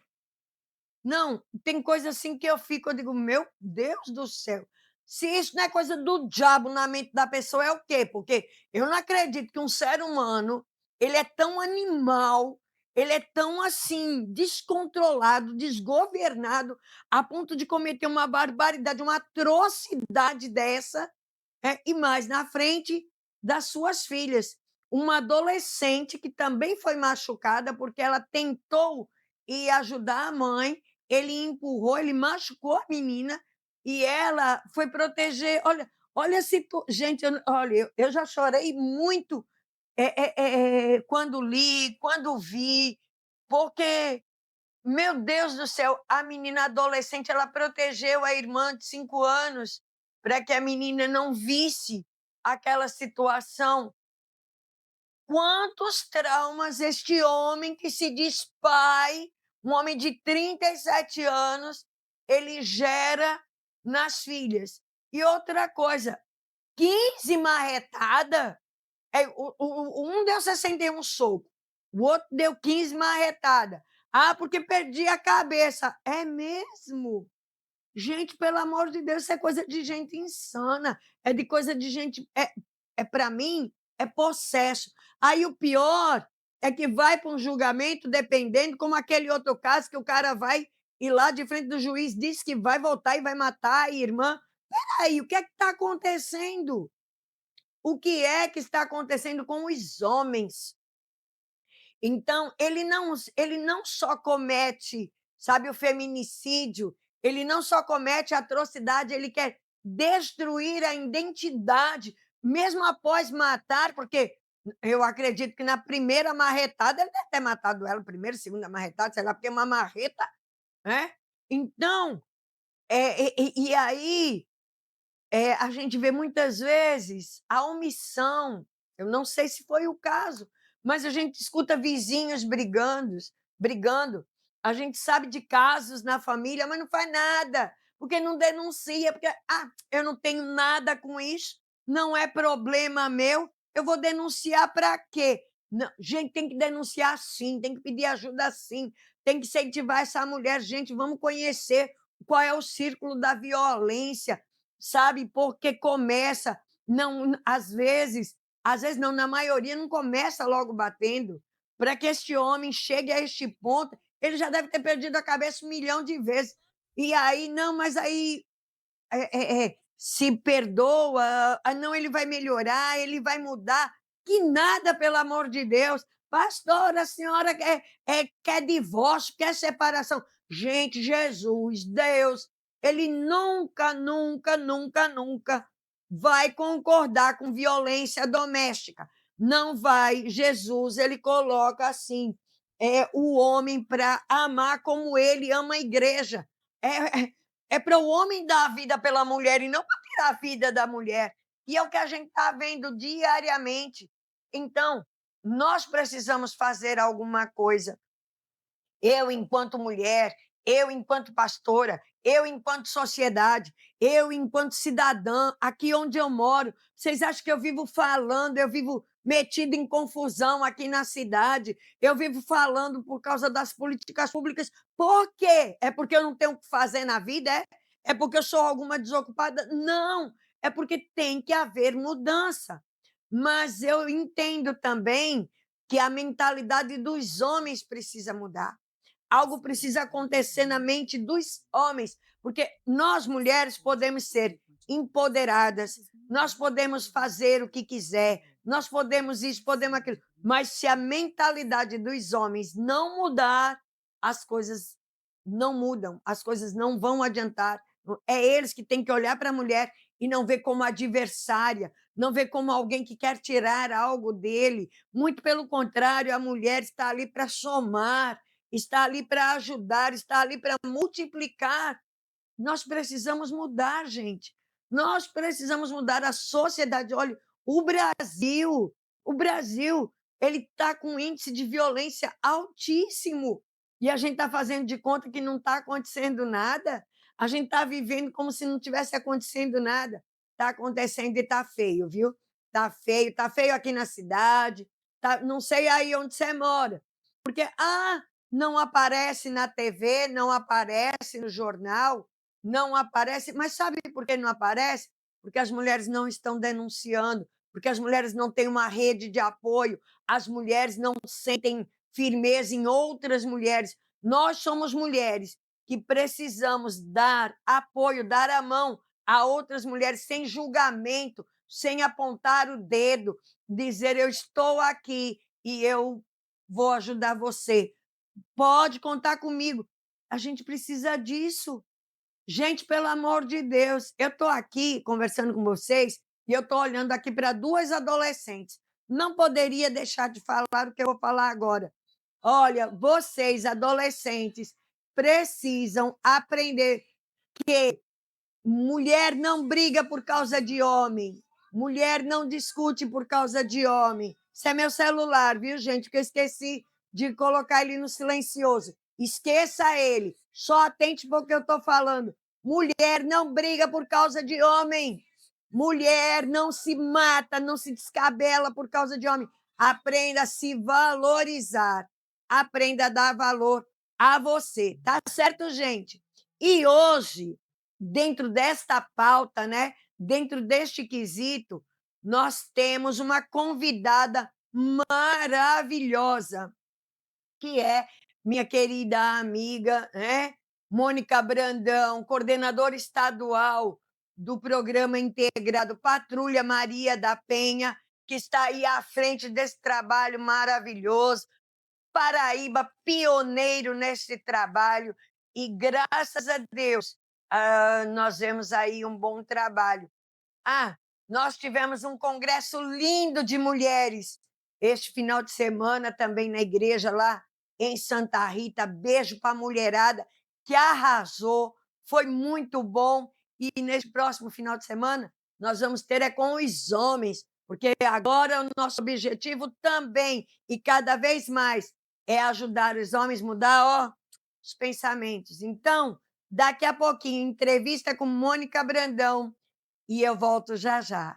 Não, tem coisa assim que eu digo, meu Deus do céu. Se isso não é coisa do diabo na mente da pessoa, é o quê? Porque eu não acredito que um ser humano, ele é tão animal, ele é tão, assim, descontrolado, desgovernado, a ponto de cometer uma barbaridade, uma atrocidade dessa, e mais na frente das suas filhas. Uma adolescente que também foi machucada porque ela tentou ir ajudar a mãe, ele empurrou, ele machucou a menina e ela foi proteger. Olha, gente, olha, eu já chorei muito quando li, quando vi, porque, meu Deus do céu, a menina adolescente, ela protegeu a irmã de 5 anos para que a menina não visse aquela situação. Quantos traumas este homem que se diz pai, um homem de 37 anos, ele gera nas filhas. E outra coisa, 15 marretadas, um deu 61 socos, o outro deu 15 marretadas. Ah, porque perdi a cabeça. É mesmo? Gente, pelo amor de Deus, isso é coisa de gente insana. É de coisa de gente. Para mim, é possesso. Aí o pior é que vai para um julgamento, dependendo, como aquele outro caso, que o cara vai ir lá de frente do juiz, diz que vai voltar e vai matar a irmã. Peraí, o que é que está acontecendo? O que é que está acontecendo com os homens? Então, ele não só comete, sabe, o feminicídio, ele não só comete a atrocidade, ele quer destruir a identidade, mesmo após matar, porque eu acredito que na primeira marretada, ele deve ter matado ela, primeira, segunda marretada, sei lá, porque é uma marreta, né? Então, e aí, a gente vê muitas vezes a omissão, eu não sei se foi o caso, mas a gente escuta vizinhos brigando, a gente sabe de casos na família, mas não faz nada, porque não denuncia, porque eu não tenho nada com isso, não é problema meu, eu vou denunciar para quê? Não, gente, tem que denunciar sim, tem que pedir ajuda sim, tem que incentivar essa mulher, gente, vamos conhecer qual é o círculo da violência, sabe? Porque começa, não, às vezes não, na maioria não começa logo batendo. Para que este homem chegue a este ponto, ele já deve ter perdido a cabeça 1 milhão de vezes. E aí, não, mas aí se perdoa, não, ele vai melhorar, ele vai mudar. Que nada, pelo amor de Deus. Pastora, a senhora quer divórcio, quer separação. Gente, Jesus, Deus, ele nunca, nunca, nunca, nunca vai concordar com violência doméstica. Não vai. Jesus, ele coloca assim, o homem para amar como ele ama a igreja. É para o homem dar a vida pela mulher e não para tirar a vida da mulher. E é o que a gente está vendo diariamente. Então, nós precisamos fazer alguma coisa. Eu, enquanto mulher, eu, enquanto pastora, eu, enquanto sociedade, eu, enquanto cidadã, aqui onde eu moro. Vocês acham que eu vivo falando, eu vivo metida em confusão aqui na cidade, eu vivo falando por causa das políticas públicas. Por quê? É porque eu não tenho o que fazer na vida? É porque eu sou alguma desocupada? Não, é porque tem que haver mudança. Mas eu entendo também que a mentalidade dos homens precisa mudar. Algo precisa acontecer na mente dos homens, porque nós, mulheres, podemos ser empoderadas, nós podemos fazer o que quiser, nós podemos isso, podemos aquilo, mas se a mentalidade dos homens não mudar, as coisas não mudam, as coisas não vão adiantar. É eles que têm que olhar para a mulher e não ver como adversária, não ver como alguém que quer tirar algo dele. Muito pelo contrário, a mulher está ali para somar, está ali para ajudar, está ali para multiplicar. Nós precisamos mudar, gente. Nós precisamos mudar a sociedade. Olha, o Brasil, ele está com um índice de violência altíssimo. E a gente está fazendo de conta que não está acontecendo nada. A gente está vivendo como se não tivesse acontecendo nada. Está acontecendo e está feio, viu? Está feio aqui na cidade. Não sei aí onde você mora. Porque, não aparece na TV, não aparece no jornal, não aparece. Mas sabe por que não aparece? Porque as mulheres não estão denunciando, porque as mulheres não têm uma rede de apoio, as mulheres não sentem firmeza em outras mulheres. Nós somos mulheres que precisamos dar apoio, dar a mão a outras mulheres sem julgamento, sem apontar o dedo, dizer eu estou aqui e eu vou ajudar você. Pode contar comigo. A gente precisa disso. Gente, pelo amor de Deus, eu estou aqui conversando com vocês e eu estou olhando aqui para 2 adolescentes. Não poderia deixar de falar o que eu vou falar agora. Olha, vocês, adolescentes, precisam aprender que mulher não briga por causa de homem, mulher não discute por causa de homem. Isso é meu celular, viu, gente? Porque eu esqueci de colocar ele no silencioso. Esqueça ele. Só atente para o que eu estou falando. Mulher não briga por causa de homem. Mulher não se mata, não se descabela por causa de homem. Aprenda a se valorizar. Aprenda a dar valor a você. Tá certo, gente? E hoje, dentro desta pauta, né? Dentro deste quesito, nós temos uma convidada maravilhosa, que é minha querida amiga, né? Mônica Brandão, coordenadora estadual do Programa Integrado Patrulha Maria da Penha, que está aí à frente desse trabalho maravilhoso. Paraíba, pioneiro nesse trabalho, e graças a Deus, nós vemos aí um bom trabalho. Nós tivemos um congresso lindo de mulheres este final de semana, também na igreja lá em Santa Rita. Beijo para a mulherada que arrasou, foi muito bom. E nesse próximo final de semana, nós vamos ter com os homens, porque agora o nosso objetivo também, e cada vez mais, é ajudar os homens a mudar os pensamentos. Então, daqui a pouquinho, entrevista com Mônica Brandão, e eu volto já já.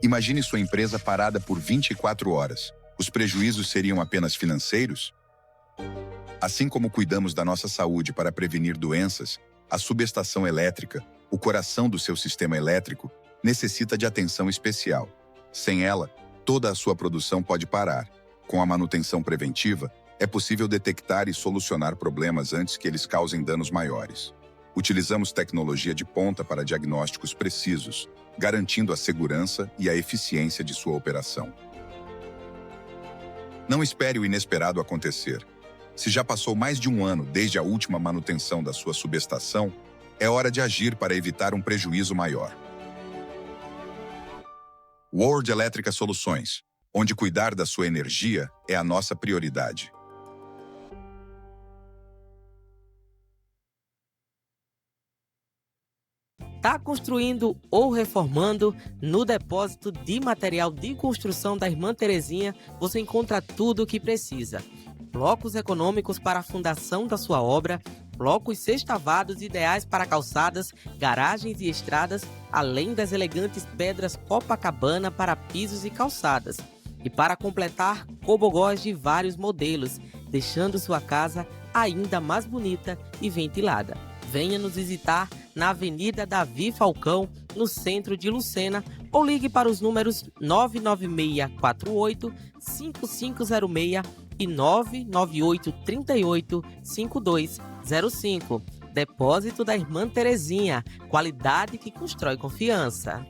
Imagine sua empresa parada por 24 horas. Os prejuízos seriam apenas financeiros? Assim como cuidamos da nossa saúde para prevenir doenças, a subestação elétrica, o coração do seu sistema elétrico, necessita de atenção especial. Sem ela, toda a sua produção pode parar. Com a manutenção preventiva, é possível detectar e solucionar problemas antes que eles causem danos maiores. Utilizamos tecnologia de ponta para diagnósticos precisos, garantindo a segurança e a eficiência de sua operação. Não espere o inesperado acontecer. Se já passou mais de um ano desde a última manutenção da sua subestação, é hora de agir para evitar um prejuízo maior. World Elétrica Soluções, onde cuidar da sua energia é a nossa prioridade. Está construindo ou reformando? No depósito de material de construção da Irmã Terezinha, você encontra tudo o que precisa. Blocos econômicos para a fundação da sua obra, blocos sextavados ideais para calçadas, garagens e estradas, além das elegantes pedras Copacabana para pisos e calçadas. E para completar, cobogós de vários modelos, deixando sua casa ainda mais bonita e ventilada. Venha nos visitar na Avenida Davi Falcão, no centro de Lucena, ou ligue para os números 99648-5506 e 99838-5205. Depósito da Irmã Terezinha, qualidade que constrói confiança.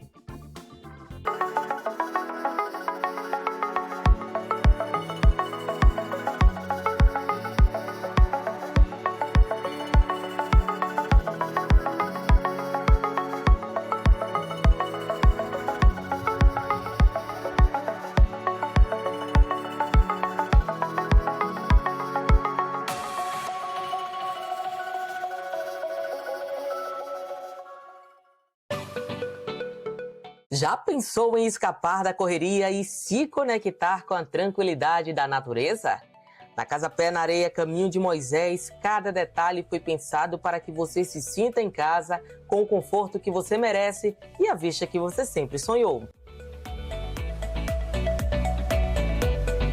Já pensou em escapar da correria e se conectar com a tranquilidade da natureza? Na Casa Pé na Areia Caminho de Moisés, cada detalhe foi pensado para que você se sinta em casa, com o conforto que você merece e a vista que você sempre sonhou.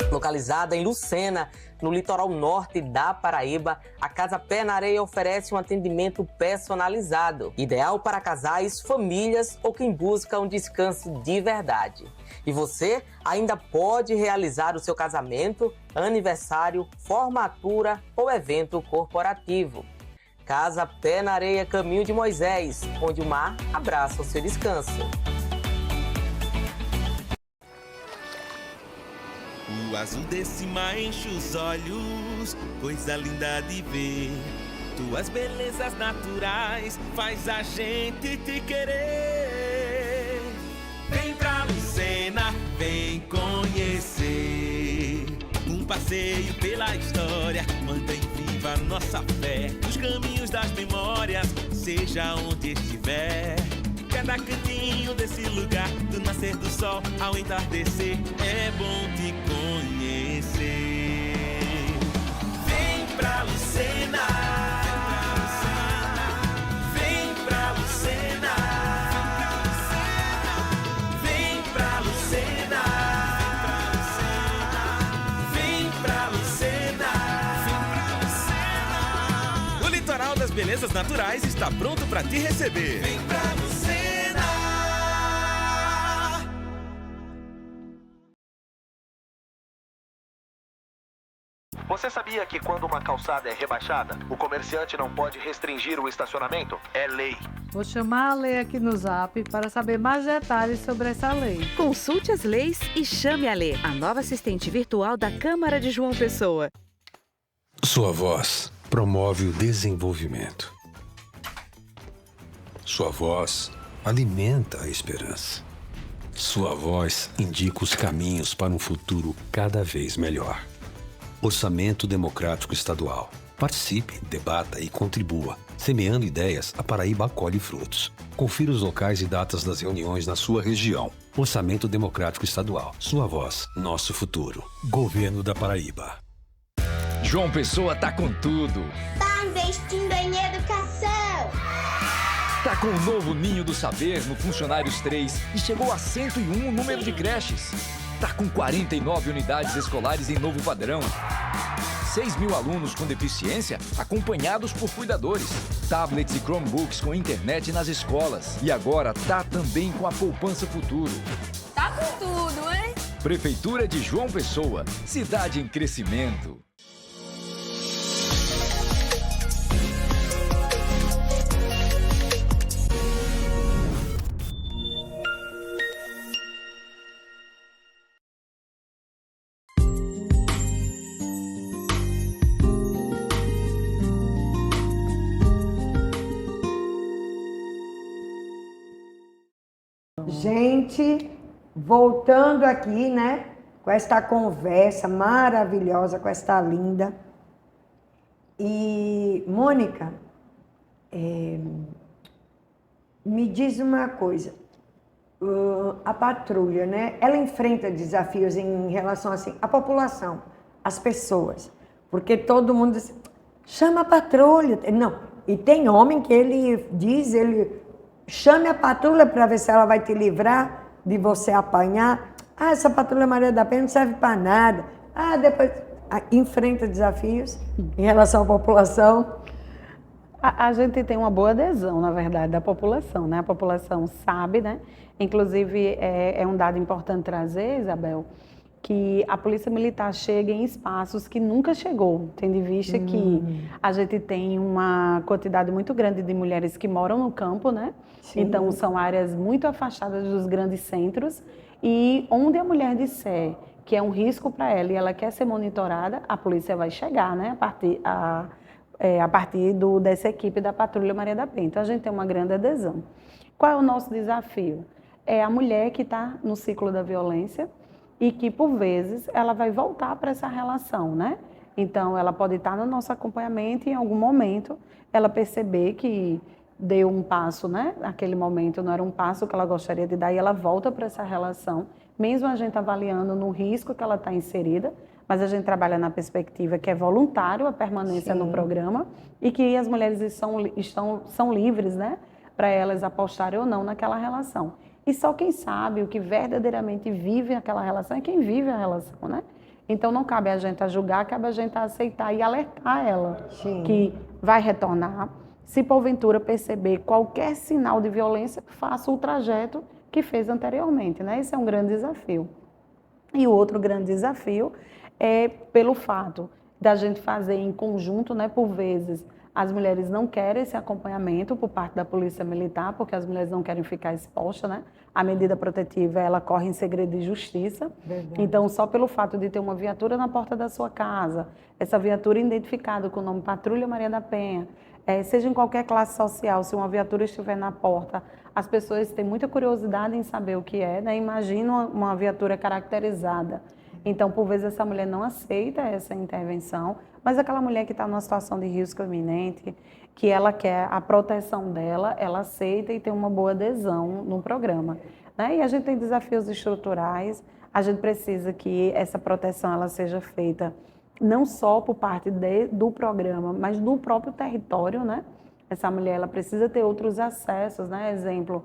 Localizada em Lucena, no litoral norte da Paraíba, a Casa Pé na Areia oferece um atendimento personalizado, ideal para casais, famílias ou quem busca um descanso de verdade. E você ainda pode realizar o seu casamento, aniversário, formatura ou evento corporativo. Casa Pé na Areia Caminho de Moisés, onde o mar abraça o seu descanso. O azul desse mar enche os olhos, coisa linda de ver. Tuas belezas naturais faz a gente te querer. Vem pra Lucena, vem conhecer. Um passeio pela história, mantém viva nossa fé nos caminhos das memórias, seja onde estiver. Cada cantinho desse lugar, do nascer do sol ao entardecer, é bom te conhecer. Vem pra Lucena, vem pra Lucena, vem pra Lucena, vem pra Lucena, vem pra Lucena. O Litoral das Belezas Naturais está pronto para te receber. Vem pra Lucena. Você sabia que quando uma calçada é rebaixada, o comerciante não pode restringir o estacionamento? É lei. Vou chamar a Lê aqui no Zap para saber mais detalhes sobre essa lei. Consulte as leis e chame a Lê, a nova assistente virtual da Câmara de João Pessoa. Sua voz promove o desenvolvimento. Sua voz alimenta a esperança. Sua voz indica os caminhos para um futuro cada vez melhor. Orçamento Democrático Estadual. Participe, debata e contribua. Semeando ideias, a Paraíba colhe frutos. Confira os locais e datas das reuniões na sua região. Orçamento Democrático Estadual. Sua voz, nosso futuro. Governo da Paraíba. João Pessoa tá com tudo. Tá investindo em educação. Tá com o novo Ninho do Saber no Funcionários 3 e chegou a 101 o número de creches. Tá com 49 unidades escolares em novo padrão. 6.000 alunos com deficiência acompanhados por cuidadores. Tablets e Chromebooks com internet nas escolas. E agora tá também com a Poupança Futuro. Tá com tudo, hein? Prefeitura de João Pessoa. Cidade em crescimento. Gente, voltando aqui, né, com esta conversa maravilhosa, com esta linda. E, Mônica, me diz uma coisa. A patrulha, né, ela enfrenta desafios em relação, assim, à população, às pessoas. Porque todo mundo diz, chama a patrulha. Não, e tem homem que ele diz, chame a patrulha para ver se ela vai te livrar de você apanhar. Ah, essa patrulha Maria da Penha não serve para nada. Ah, depois enfrenta desafios em relação à população. A gente tem uma boa adesão, na verdade, da população, né? A população sabe, né? Inclusive, é um dado importante trazer, Isabel, que a Polícia Militar chega em espaços que nunca chegou, tendo em vista que a gente tem uma quantidade muito grande de mulheres que moram no campo, né? Sim. Então, são áreas muito afastadas dos grandes centros e onde a mulher disser que é um risco para ela e ela quer ser monitorada, a polícia vai chegar, né? A partir dessa equipe da Patrulha Maria da Penha. Então, a gente tem uma grande adesão. Qual é o nosso desafio? É a mulher que está no ciclo da violência e que, por vezes, ela vai voltar para essa relação, né? Então, ela pode estar no nosso acompanhamento e, em algum momento, ela perceber que deu um passo, né? Naquele momento não era um passo que ela gostaria de dar e ela volta para essa relação, mesmo a gente avaliando no risco que ela está inserida, mas a gente trabalha na perspectiva que é voluntário a permanência no programa e que as mulheres são livres, né? Para elas apostarem ou não naquela relação. E só quem sabe o que verdadeiramente vive aquela relação é quem vive a relação, né? Então não cabe a gente a julgar, cabe a gente a aceitar e alertar ela que vai retornar. Se porventura perceber qualquer sinal de violência, faça o trajeto que fez anteriormente, né? Esse é um grande desafio. E o outro grande desafio é pelo fato da gente fazer em conjunto, né? Por vezes, as mulheres não querem esse acompanhamento por parte da Polícia Militar, porque as mulheres não querem ficar expostas, né? A medida protetiva, ela corre em segredo de justiça. Verdade. Então, só pelo fato de ter uma viatura na porta da sua casa, essa viatura identificada com o nome Patrulha Maria da Penha, seja em qualquer classe social, se uma viatura estiver na porta, as pessoas têm muita curiosidade em saber o que é, né? Imagina uma viatura caracterizada Então, por vezes, essa mulher não aceita essa intervenção, mas aquela mulher que está numa situação de risco iminente, que ela quer a proteção dela, ela aceita e tem uma boa adesão no programa, né? E a gente tem desafios estruturais, a gente precisa que essa proteção ela seja feita não só por parte do programa, mas do próprio território, né? Essa mulher ela precisa ter outros acessos, né? Exemplo,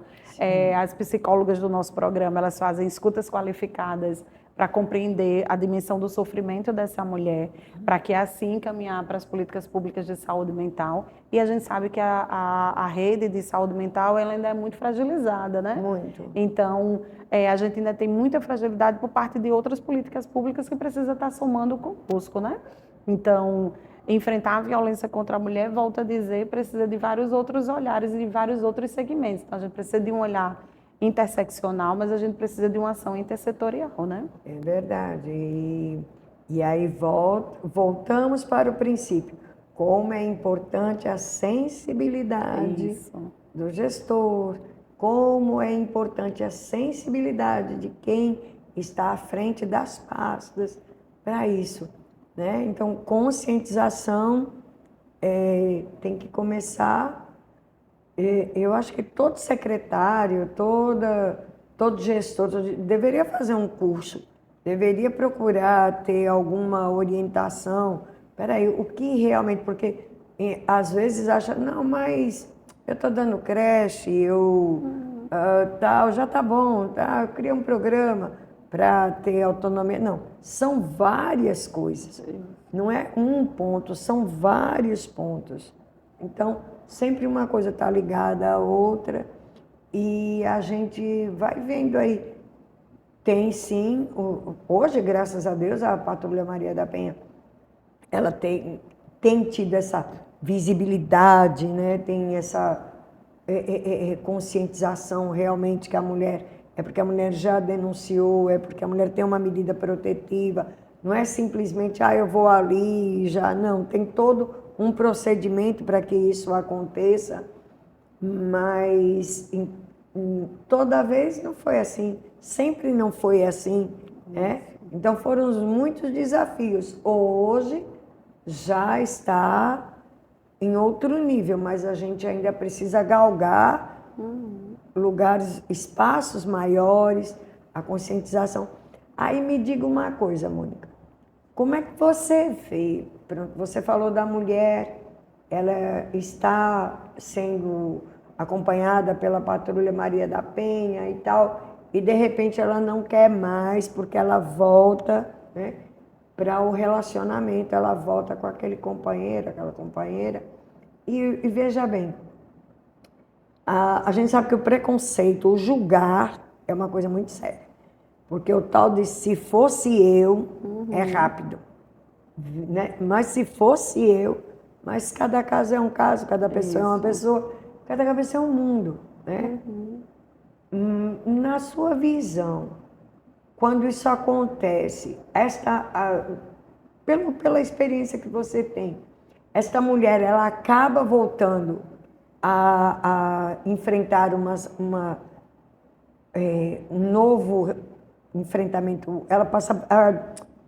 as psicólogas do nosso programa, elas fazem escutas qualificadas para compreender a dimensão do sofrimento dessa mulher, para que assim caminhar para as políticas públicas de saúde mental. E a gente sabe que a rede de saúde mental ela ainda é muito fragilizada, né? Muito. Então, a gente ainda tem muita fragilidade por parte de outras políticas públicas que precisa estar somando conosco, né? Então, enfrentar a violência contra a mulher, volto a dizer, precisa de vários outros olhares e de vários outros segmentos. Então, a gente precisa de um olhar interseccional, mas a gente precisa de uma ação intersetorial, né? É verdade. E aí voltamos para o princípio. Como é importante a sensibilidade do gestor, como é importante a sensibilidade de quem está à frente das pastas para isso, né? Então, conscientização tem que começar. Eu acho que todo secretário, todo gestor deveria fazer um curso, deveria procurar ter alguma orientação. Espera aí, o que realmente... Porque às vezes acha, não, mas eu estou dando creche, tal, já está bom, tá, eu criei um programa para ter autonomia. Não, são várias coisas. Não é um ponto, são vários pontos. Então, sempre uma coisa está ligada à outra e a gente vai vendo aí. Tem sim, hoje, graças a Deus, a Patrulha Maria da Penha, ela tem tido essa visibilidade, né? Tem essa conscientização realmente que a mulher, é porque a mulher já denunciou, é porque a mulher tem uma medida protetiva, não é simplesmente, eu vou ali e já, não, tem todo um procedimento para que isso aconteça, mas toda vez não foi assim, sempre não foi assim, né? Então foram muitos desafios. Hoje já está em outro nível, mas a gente ainda precisa galgar lugares, espaços maiores, a conscientização. Aí me diga uma coisa, Mônica, como é que você vê? Você falou da mulher, ela está sendo acompanhada pela Patrulha Maria da Penha e tal, e de repente ela não quer mais porque ela volta, né, para o relacionamento, ela volta com aquele companheiro, aquela companheira. E veja bem, a gente sabe que o preconceito, o julgar, é uma coisa muito séria. Porque o tal de se fosse eu, é rápido. Né? Mas se fosse eu, mas cada caso é um caso, cada pessoa é uma pessoa, cada cabeça é um mundo, né? Na sua visão, quando isso acontece, pela experiência que você tem, esta mulher ela acaba voltando a enfrentar um novo enfrentamento, ela passa...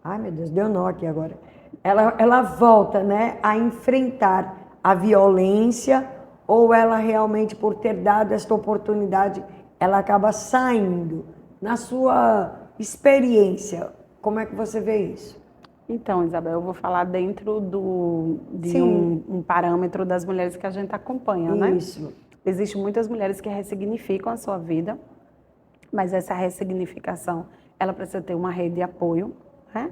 ai, meu Deus, deu nó aqui agora. Ela volta, né, a enfrentar a violência, ou ela realmente, por ter dado esta oportunidade, ela acaba saindo. Na sua experiência, como é que você vê isso? Então, Isabel, eu vou falar dentro de um parâmetro das mulheres que a gente acompanha, né? Isso. Existem muitas mulheres que ressignificam a sua vida, mas essa ressignificação, ela precisa ter uma rede de apoio, né?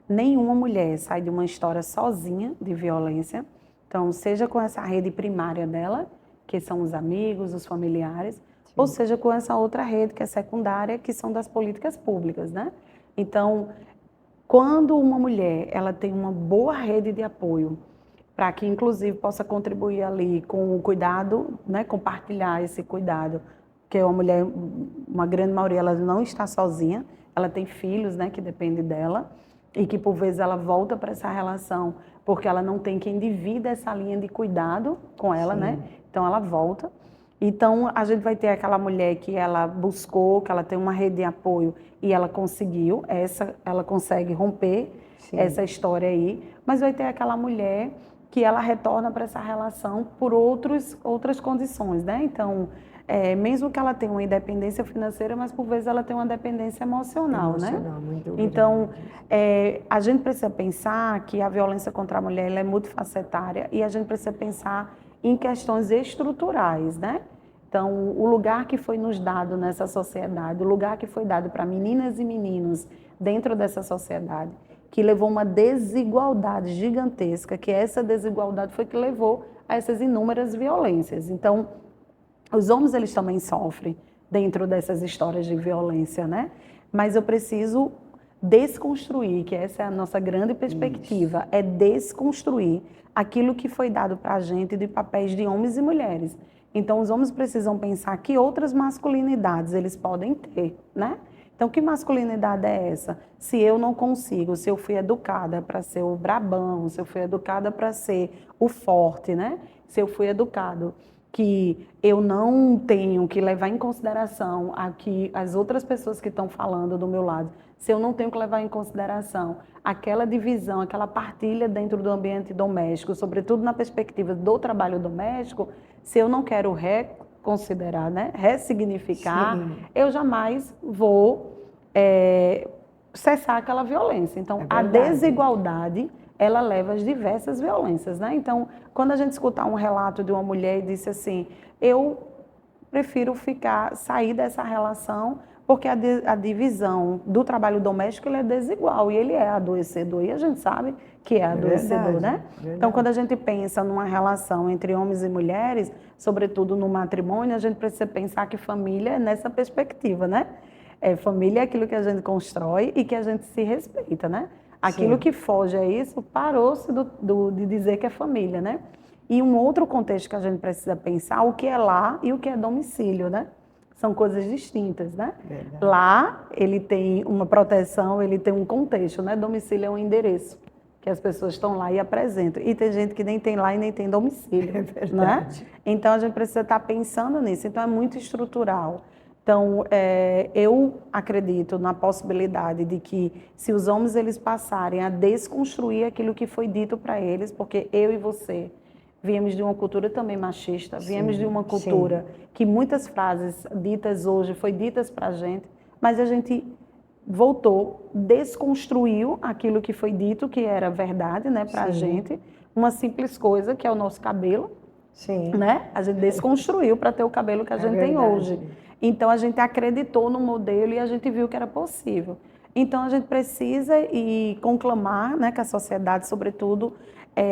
Nenhuma mulher sai de uma história sozinha de violência. Então, seja com essa rede primária dela, que são os amigos, os familiares, ou seja com essa outra rede que é secundária, que são das políticas públicas, né? Então, quando uma mulher ela tem uma boa rede de apoio, para que inclusive possa contribuir ali com o cuidado, né, compartilhar esse cuidado, porque uma mulher, uma grande maioria, ela não está sozinha, ela tem filhos, né, que dependem dela, e que por vezes ela volta para essa relação porque ela não tem quem divida essa linha de cuidado com ela, né? Então ela volta. Então, a gente vai ter aquela mulher que ela buscou, que ela tem uma rede de apoio e ela conseguiu, ela consegue romper essa história aí, mas vai ter aquela mulher que ela retorna para essa relação por outras condições, né? Então, mesmo que ela tenha uma independência financeira, mas por vezes ela tem uma dependência emocional, né? Muito Então, a gente precisa pensar que a violência contra a mulher ela é multifacetária e a gente precisa pensar em questões estruturais, né? Então, o lugar que foi nos dado nessa sociedade, o lugar que foi dado para meninas e meninos dentro dessa sociedade, que levou uma desigualdade gigantesca, que essa desigualdade foi que levou a essas inúmeras violências. Então, os homens, eles também sofrem dentro dessas histórias de violência, né? Mas eu preciso desconstruir, que essa é a nossa grande perspectiva, é desconstruir aquilo que foi dado para a gente de papéis de homens e mulheres. Então, os homens precisam pensar que outras masculinidades eles podem ter, né? Então, que masculinidade é essa? Se eu não consigo, se eu fui educada para ser o brabão, se eu fui educada para ser o forte, né? Se eu fui educado que eu não tenho que levar em consideração as outras pessoas que estão falando do meu lado, se eu não tenho que levar em consideração aquela divisão, aquela partilha dentro do ambiente doméstico, sobretudo na perspectiva do trabalho doméstico, se eu não quero reconsiderar, né, ressignificar, eu jamais vou cessar aquela violência. Então, a desigualdade, ela leva às diversas violências, né? Então, quando a gente escutar um relato de uma mulher e disse assim, eu prefiro sair dessa relação porque a divisão do trabalho doméstico ele é desigual e ele é adoecedor. E a gente sabe que é adoecedor, né? Então, quando a gente pensa numa relação entre homens e mulheres, sobretudo no matrimônio, a gente precisa pensar que família é nessa perspectiva, né? Família é aquilo que a gente constrói e que a gente se respeita, né? Aquilo que foge a isso, parou-se de dizer que é família, né? E um outro contexto que a gente precisa pensar, o que é lar e o que é domicílio, né? São coisas distintas, né? Verdade. Lá, ele tem uma proteção, ele tem um contexto, né? Domicílio é um endereço, que as pessoas estão lá e apresentam. E tem gente que nem tem lá e nem tem domicílio, né? Então, a gente precisa estar pensando nisso. Então, é muito estrutural. Então, eu acredito na possibilidade de que, se os homens eles passarem a desconstruir aquilo que foi dito para eles, porque eu e você viemos de uma cultura também machista, viemos de uma cultura que muitas frases ditas hoje foi ditas para a gente, mas a gente voltou, desconstruiu aquilo que foi dito, que era verdade, né, para a gente, uma simples coisa que é o nosso cabelo, né? A gente desconstruiu para ter o cabelo que a gente tem hoje. Então, a gente acreditou no modelo e a gente viu que era possível. Então, a gente precisa conclamar, né, que a sociedade, sobretudo,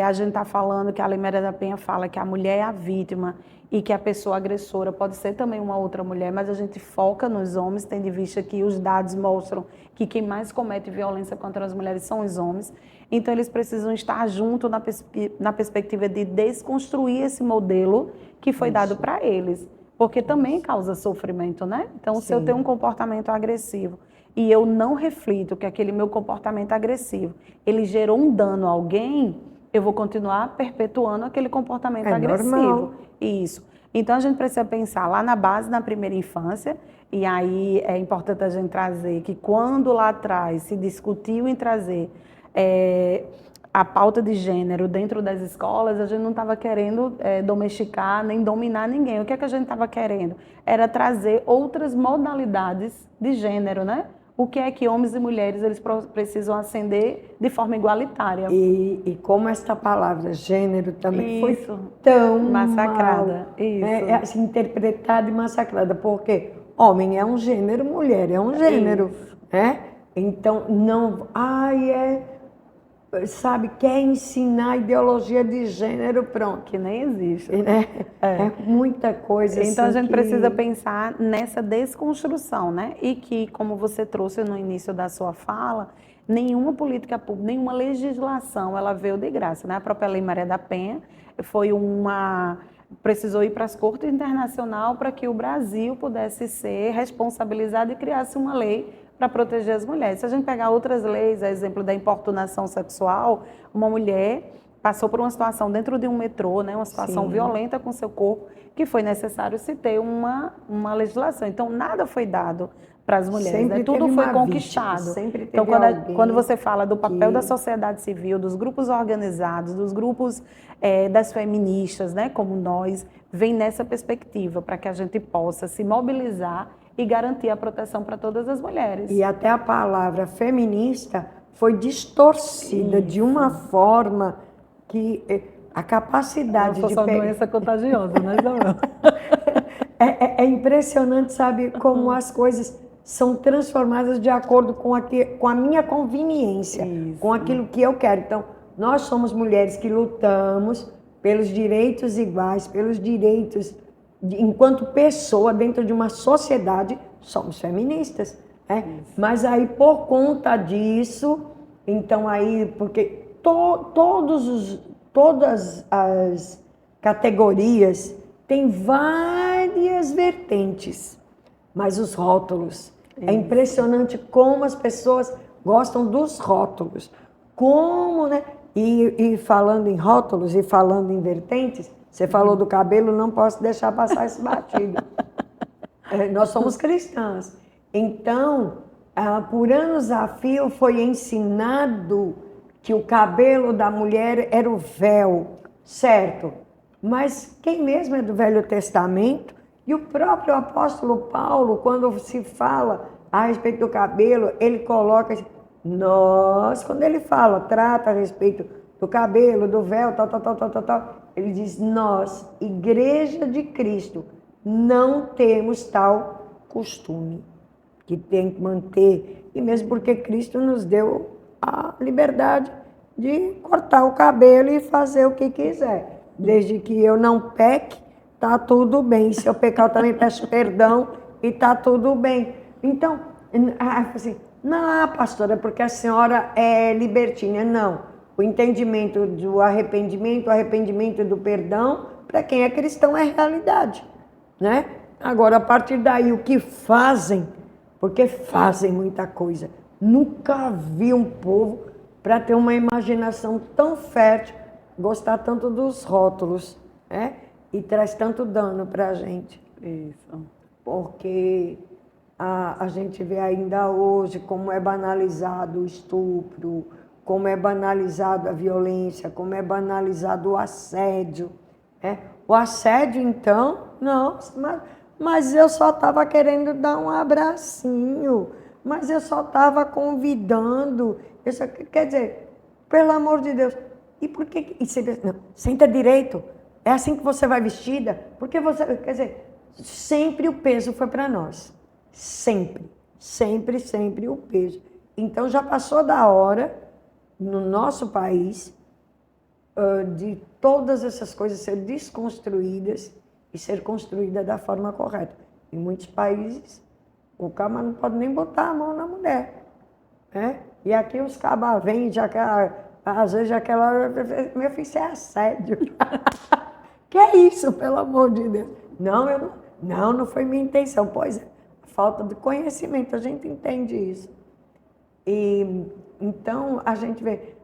a gente está falando que a Lei Maria da Penha fala que a mulher é a vítima e que a pessoa agressora pode ser também uma outra mulher, mas a gente foca nos homens, tendo em vista que os dados mostram que quem mais comete violência contra as mulheres são os homens. Então, eles precisam estar juntos na perspectiva de desconstruir esse modelo que foi dado para eles. Porque também causa sofrimento, né? Então, se eu tenho um comportamento agressivo e eu não reflito que aquele meu comportamento agressivo, ele gerou um dano a alguém, eu vou continuar perpetuando aquele comportamento agressivo. Normal. Isso. Então, a gente precisa pensar lá na base, na primeira infância, e aí é importante a gente trazer que quando lá atrás se discutiu em trazer a pauta de gênero dentro das escolas, a gente não estava querendo domesticar nem dominar ninguém. O que é que a gente estava querendo? Era trazer outras modalidades de gênero, né? O que é que homens e mulheres eles precisam ascender de forma igualitária. E como esta palavra gênero também foi tão massacrada. Mal, assim, interpretada e massacrada, porque homem é um gênero, mulher é um gênero, né? Então, não... sabe, quer ensinar ideologia de gênero, pronto. Que nem existe. É muita coisa. Então, assim, a gente precisa pensar nessa desconstrução, né? E que, como você trouxe no início da sua fala, nenhuma política pública, nenhuma legislação, ela veio de graça, né? A própria Lei Maria da Penha precisou ir para as cortes internacionais para que o Brasil pudesse ser responsabilizado e criasse uma lei para proteger as mulheres. Se a gente pegar outras leis, a exemplo da importunação sexual, uma mulher passou por uma situação dentro de um metrô, né, uma situação Sim. violenta com seu corpo, que foi necessário se ter uma legislação. Então, nada foi dado para as mulheres, Sempre né? Tudo teve foi uma conquistado. vítima, sempre teve Então, alguém quando você fala do papel que- da sociedade civil, dos grupos organizados, dos grupos das feministas, né, como nós, vem nessa perspectiva, para que a gente possa se mobilizar e garantir a proteção para todas as mulheres. E até a palavra feminista foi distorcida de uma forma que a capacidade Nossa, de só doença contagiosa, né, Isabel? É impressionante, sabe, como as coisas são transformadas de acordo com a minha conveniência, com aquilo que eu quero. Então, nós somos mulheres que lutamos pelos direitos iguais, pelos direitos, enquanto pessoa, dentro de uma sociedade, somos feministas. Né? Mas aí, por conta disso, então aí, porque todas as categorias têm várias vertentes, mas os rótulos, é impressionante como as pessoas gostam dos rótulos, como, né? E falando em rótulos e falando em vertentes, você falou do cabelo, não posso deixar passar esse batido. Nós somos cristãs. Então, por anos a fio foi ensinado que o cabelo da mulher era o véu, certo? Mas quem mesmo é do Velho Testamento, e o próprio apóstolo Paulo, quando se fala a respeito do cabelo, ele coloca assim, nós, quando ele fala, trata a respeito do cabelo, do véu, tal, ele diz, nós, Igreja de Cristo, não temos tal costume, que tem que manter, e mesmo porque Cristo nos deu a liberdade de cortar o cabelo e fazer o que quiser, desde que eu não peque, tá tudo bem, se eu pecar eu também peço perdão e tá tudo bem. Então, assim, não, pastora, porque a senhora é libertina. Não. O entendimento do arrependimento, o arrependimento do perdão, para quem é cristão é realidade. Né? Agora, a partir daí, o que fazem, porque fazem muita coisa. Nunca vi um povo, para ter uma imaginação tão fértil, gostar tanto dos rótulos, né? E traz tanto dano para a gente. Isso. Porque a gente vê ainda hoje como é banalizado o estupro, como é banalizado a violência, como é banalizado o assédio. Né? O assédio, então, não, mas eu só estava querendo dar um abracinho, mas eu só estava convidando. Quer dizer, pelo amor de Deus, e por que... E você pensa, não, senta direito, é assim que você vai vestida? Porque você... Quer dizer, sempre o peso foi para nós. Sempre, sempre, sempre o peso. Então já passou da hora, no nosso país, de todas essas coisas ser desconstruídas e ser construída da forma correta. Em muitos países, o cara não pode nem botar a mão na mulher. Né? E aqui os cabas vêm, às vezes aquela... Meu filho, isso é assédio. Que é isso, pelo amor de Deus? Não foi minha intenção. Pois é, falta de conhecimento, a gente entende isso. E então a gente vê...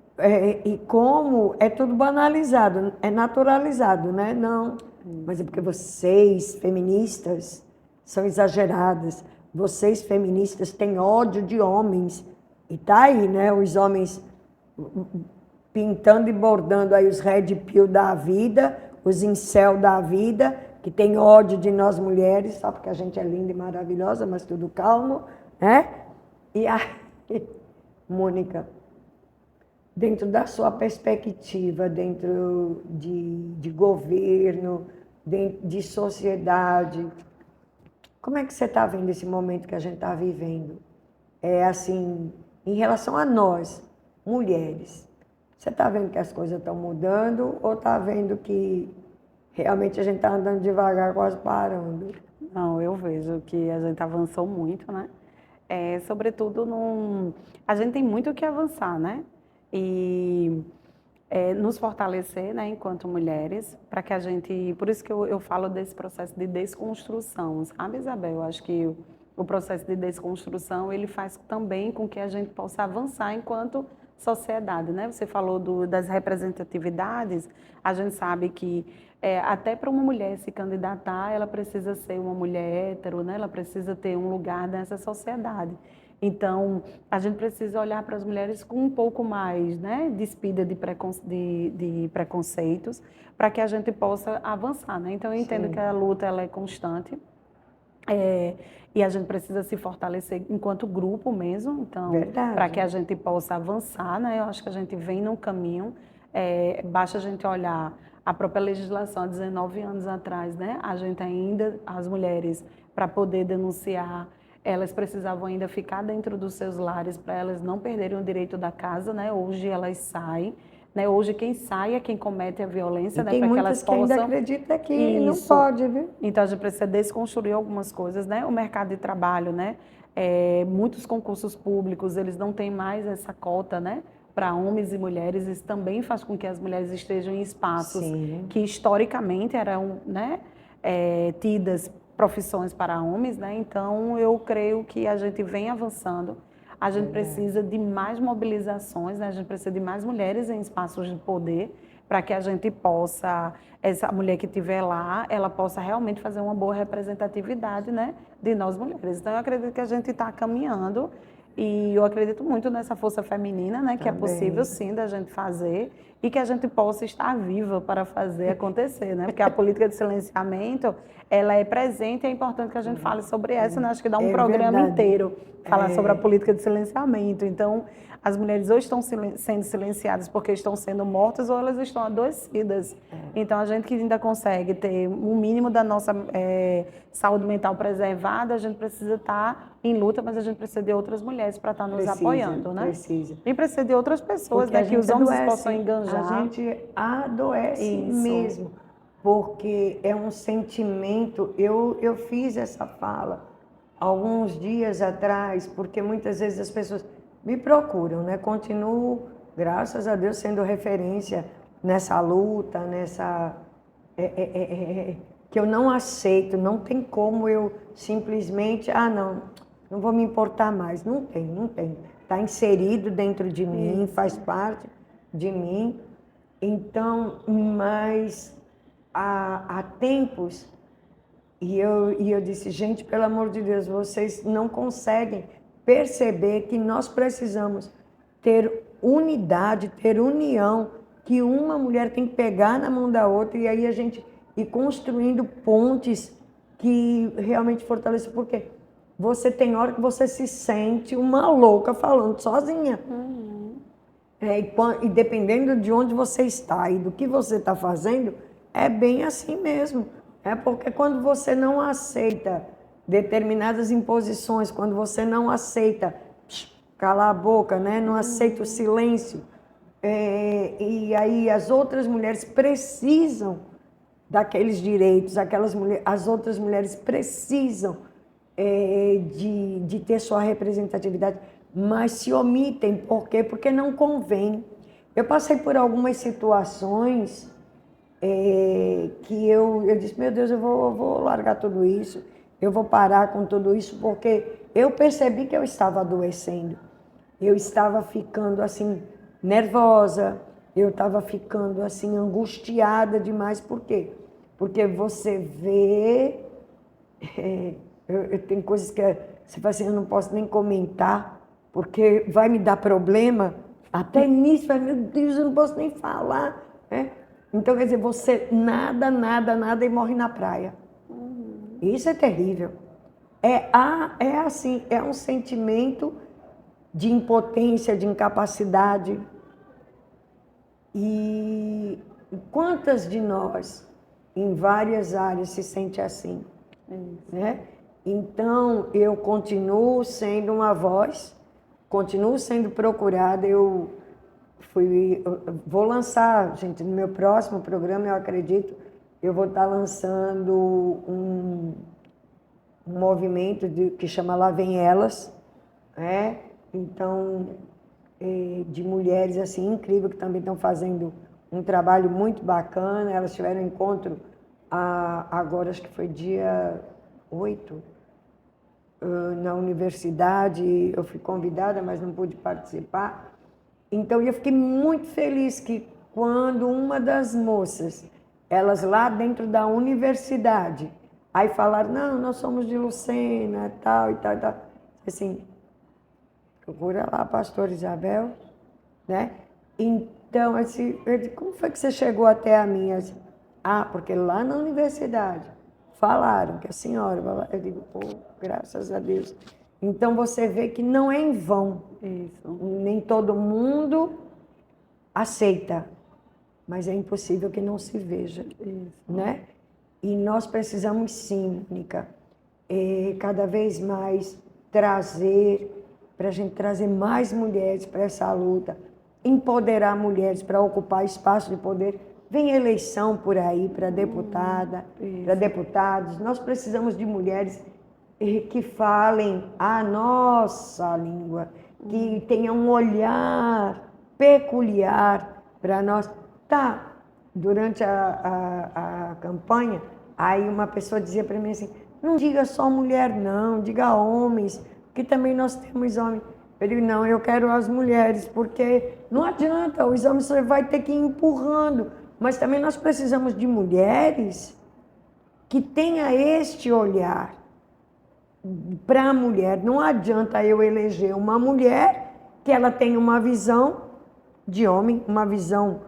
e como é tudo banalizado, é naturalizado, né? Não, mas é porque vocês, feministas, são exageradas. Vocês, feministas, têm ódio de homens. E tá aí, né? Os homens pintando e bordando aí os red pill da vida, os incel da vida, que tem ódio de nós mulheres, só porque a gente é linda e maravilhosa, mas tudo calmo, né? E aí, Mônica, dentro da sua perspectiva, dentro de governo, de sociedade, como é que você está vendo esse momento que a gente está vivendo? É assim, em relação a nós, mulheres, você está vendo que as coisas estão mudando ou está vendo que realmente a gente está andando devagar, quase parando? Não, eu vejo que a gente avançou muito, né? Sobretudo, a gente tem muito o que avançar, né? E nos fortalecer, né, enquanto mulheres, para que a gente... Por isso que eu falo desse processo de desconstrução, sabe, Isabel? Eu acho que o processo de desconstrução, ele faz também com que a gente possa avançar enquanto sociedade, né? Você falou das representatividades, a gente sabe que até para uma mulher se candidatar, ela precisa ser uma mulher hétero, né? Ela precisa ter um lugar nessa sociedade. Então, a gente precisa olhar para as mulheres com um pouco mais, né, despida de preconceitos, para que a gente possa avançar, né? Então, eu entendo que a luta ela é constante. E a gente precisa se fortalecer enquanto grupo mesmo, então, para que a gente possa avançar, né? Eu acho que a gente vem num caminho, basta a gente olhar a própria legislação há 19 anos atrás, né? A gente ainda, as mulheres, para poder denunciar, elas precisavam ainda ficar dentro dos seus lares para elas não perderem o direito da casa, né? Hoje elas saem, né? Hoje quem sai é quem comete a violência, né? Para que elas possam... Tem muitas que ainda acreditam que não pode, viu? Então a gente precisa desconstruir algumas coisas, né? O mercado de trabalho, né? Muitos concursos públicos, eles não têm mais essa cota, né? Para homens e mulheres, isso também faz com que as mulheres estejam em espaços que historicamente eram, né? Tidas profissões para homens, né? Então, eu creio que a gente vem avançando. A gente precisa de mais mobilizações, né? A gente precisa de mais mulheres em espaços de poder para que a gente possa, essa mulher que estiver lá, ela possa realmente fazer uma boa representatividade, né? De nós mulheres. Então, eu acredito que a gente está caminhando e eu acredito muito nessa força feminina, né? Que é possível, sim, da gente fazer e que a gente possa estar viva para fazer acontecer, né? Porque a política de silenciamento, ela é presente e é importante que a gente fale sobre essa, né? Acho que dá um programa inteiro falar sobre a política de silenciamento. Então, as mulheres ou estão sendo silenciadas porque estão sendo mortas ou elas estão adoecidas. Então, a gente que ainda consegue ter o mínimo da nossa saúde mental preservada, a gente precisa estar em luta, mas a gente precisa de outras mulheres para estar nos apoiando, né? E precisa de outras pessoas, né? Que os homens possam enganjar. A gente adoece mesmo, porque é um sentimento. Eu fiz essa fala alguns dias atrás, porque muitas vezes as pessoas me procuram, né? Continuo, graças a Deus, sendo referência nessa luta, que eu não aceito, não tem como eu simplesmente, não vou me importar mais. Não tem. Está inserido dentro de mim, faz parte de mim. Então, mas há tempos, e eu disse, gente, pelo amor de Deus, vocês não conseguem perceber que nós precisamos ter unidade, ter união, que uma mulher tem que pegar na mão da outra e aí a gente ir construindo pontes que realmente fortalecem, porque você tem hora que você se sente uma louca falando sozinha. E dependendo de onde você está e do que você está fazendo, é bem assim mesmo. Porque quando você não aceita determinadas imposições, quando você não aceita calar a boca, né? Não aceita o silêncio, e aí as outras mulheres precisam daqueles direitos, as outras mulheres precisam de ter sua representatividade, mas se omitem. Por quê? Porque não convém. Eu passei por algumas situações que eu disse, meu Deus, eu vou largar tudo isso, eu vou parar com tudo isso, porque eu percebi que eu estava adoecendo. Eu estava ficando assim, nervosa, eu estava ficando assim, angustiada demais. Por quê? Porque você vê... eu tenho coisas que você fala assim, eu não posso nem comentar, porque vai me dar problema. Até nisso, meu Deus, eu não posso nem falar. Então, quer dizer, você nada e morre na praia. Isso é terrível. Assim, é um sentimento de impotência, de incapacidade. E quantas de nós, em várias áreas, se sente assim? Né? Então, eu continuo sendo uma voz, continuo sendo procurada. Eu vou lançar, gente, no meu próximo programa, eu acredito, eu vou estar lançando um movimento que chama Lá Vem Elas, Então, de mulheres assim incríveis que também estão fazendo um trabalho muito bacana. Elas tiveram um encontro agora, acho que foi dia 8, na universidade. Eu fui convidada, mas não pude participar. Então, eu fiquei muito feliz que quando uma das moças, elas lá dentro da universidade, aí falaram, não, nós somos de Lucena, tal e tal e tal. Assim, procura lá a pastora Isabel, né? Então, assim, eu disse, como foi que você chegou até a mim? Assim, porque lá na universidade falaram que a senhora... Eu digo, pô, graças a Deus. Então, você vê que não é em vão. Isso. Nem todo mundo aceita, mas é impossível que não se veja. Isso. Né? E nós precisamos sim, Mônica, cada vez mais para a gente trazer mais mulheres para essa luta, empoderar mulheres para ocupar espaço de poder. Vem eleição por aí para deputada, para deputados. Nós precisamos de mulheres que falem a nossa língua, que tenham um olhar peculiar para nós. Durante a campanha, aí uma pessoa dizia para mim assim, não diga só mulher não, diga homens, porque também nós temos homens. Eu digo, não, eu quero as mulheres, porque não adianta, os homens você vai ter que ir empurrando, mas também nós precisamos de mulheres que tenham este olhar para a mulher. Não adianta eu eleger uma mulher que ela tenha uma visão de homem, uma visão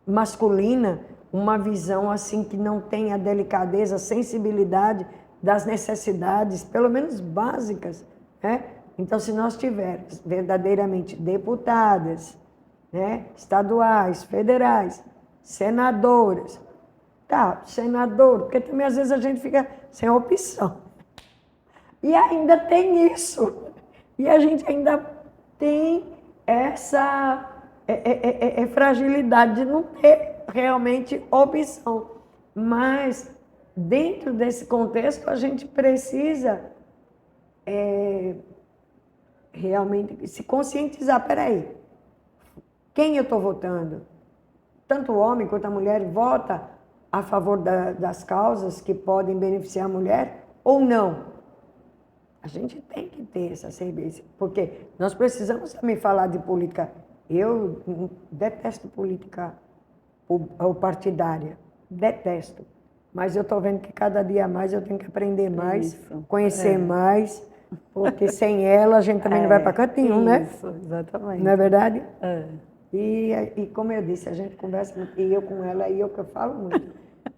masculina, uma visão assim que não tenha delicadeza, sensibilidade das necessidades, pelo menos básicas, né? Então, se nós tivermos verdadeiramente deputadas, né, estaduais, federais, senadoras, senador, porque também às vezes a gente fica sem opção. E ainda tem isso. E a gente ainda tem essa fragilidade de não ter realmente opção. Mas, dentro desse contexto, a gente precisa realmente se conscientizar. Peraí, quem eu estou votando? Tanto o homem quanto a mulher vota a favor das causas que podem beneficiar a mulher ou não? A gente tem que ter essa certeza, porque nós precisamos também falar de política. Eu detesto política partidária, detesto. Mas eu estou vendo que cada dia mais eu tenho que aprender mais, conhecer mais, porque sem ela a gente também não vai para canto nenhum, né? Isso, exatamente. Não é verdade? E como eu disse, a gente conversa muito, e eu com ela, e eu que eu falo muito.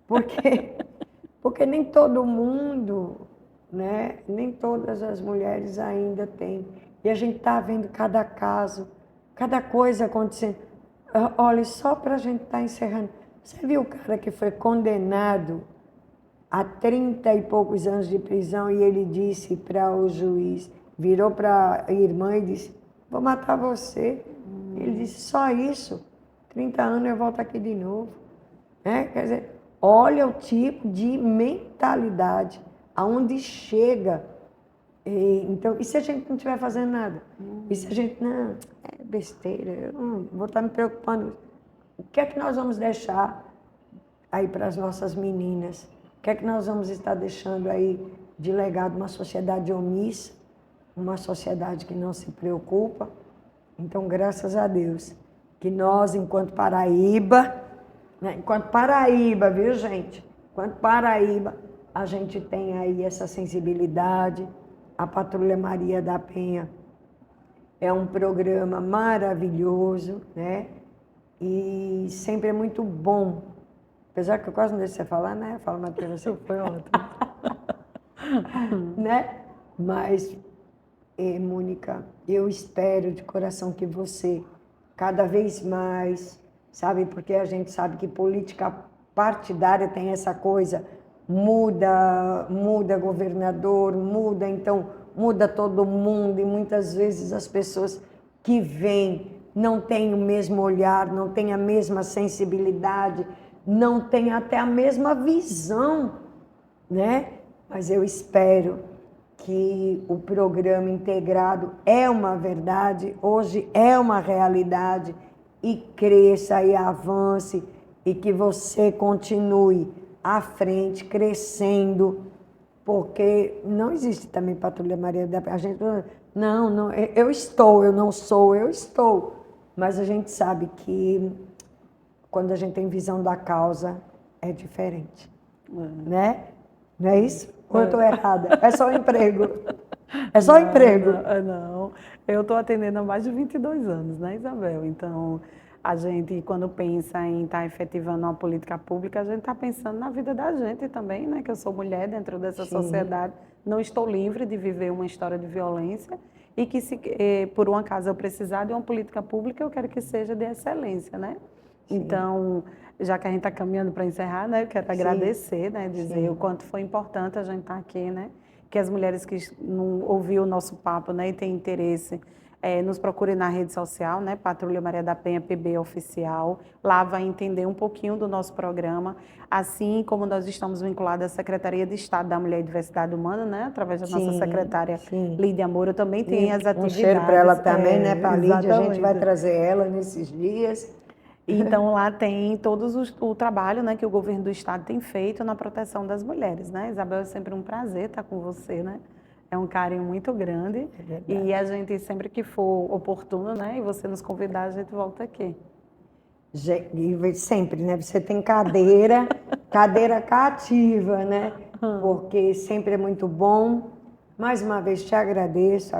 Porque nem todo mundo, né? Nem todas as mulheres ainda têm. E a gente está vendo cada caso, cada coisa acontecendo. Olha, só para a gente estar encerrando. Você viu o cara que foi condenado a 30 e poucos anos de prisão e ele disse para o juiz, virou para a irmã e disse, vou matar você. Ele disse, só isso? 30 anos eu volto aqui de novo. Quer dizer, olha o tipo de mentalidade, aonde chega. Então, e se a gente não estiver fazendo nada? E se a gente, não, é besteira, eu não vou estar me preocupando. O que é que nós vamos deixar aí para as nossas meninas? O que é que nós vamos estar deixando aí de legado? Uma sociedade omissa, uma sociedade que não se preocupa. Então, graças a Deus, que nós, enquanto Paraíba, né, viu, gente? Enquanto Paraíba, a gente tem aí essa sensibilidade. A Patrulha Maria da Penha é um programa maravilhoso, né? E sempre é muito bom. Apesar que eu quase não deixo você falar, né? Fala mais para você. Foi ótimo. Né? Mas, Mônica, eu espero de coração que você, cada vez mais, sabe? Porque a gente sabe que política partidária tem essa coisa, muda governador, muda todo mundo, e muitas vezes as pessoas que vêm não têm o mesmo olhar, não têm a mesma sensibilidade, não têm até a mesma visão, né? Mas eu espero que o programa integrado é uma verdade, hoje é uma realidade, e cresça e avance, e que você continue à frente, crescendo, porque não existe também Patrulha Maria da Penha. A gente não, eu estou, eu não sou, eu estou. mas a gente sabe que quando a gente tem visão da causa, é diferente, né? Não é isso? Ou eu estou errada? É só emprego. É só emprego. Não, eu estou atendendo há mais de 22 anos, né, Isabel? Então, a gente, quando pensa em estar efetivando uma política pública, a gente está pensando na vida da gente também, né? Que eu sou mulher dentro dessa sociedade, não estou livre de viver uma história de violência e que, se por um acaso eu precisar de uma política pública, eu quero que seja de excelência, né? Então, já que a gente está caminhando para encerrar, né? Eu quero agradecer, né? Dizer o quanto foi importante a gente estar aqui, né? Que as mulheres que não ouviram o nosso papo, né? E têm interesse, nos procurem na rede social, né? Patrulha Maria da Penha PB Oficial. Lá vai entender um pouquinho do nosso programa, assim como nós estamos vinculados à Secretaria de Estado da Mulher e Diversidade Humana, né? Através da nossa secretária Lídia Moura, também tem as atividades. Um cheiro para ela também, né? Para a Lídia, a gente vai trazer ela nesses dias. Então, lá tem o trabalho, né, que o governo do estado tem feito na proteção das mulheres, né? Isabel, é sempre um prazer estar com você, né? É um carinho muito grande. E a gente, sempre que for oportuno, né, e você nos convidar, a gente volta aqui. E sempre, né? Você tem cadeira cativa, né? Porque sempre é muito bom. Mais uma vez te agradeço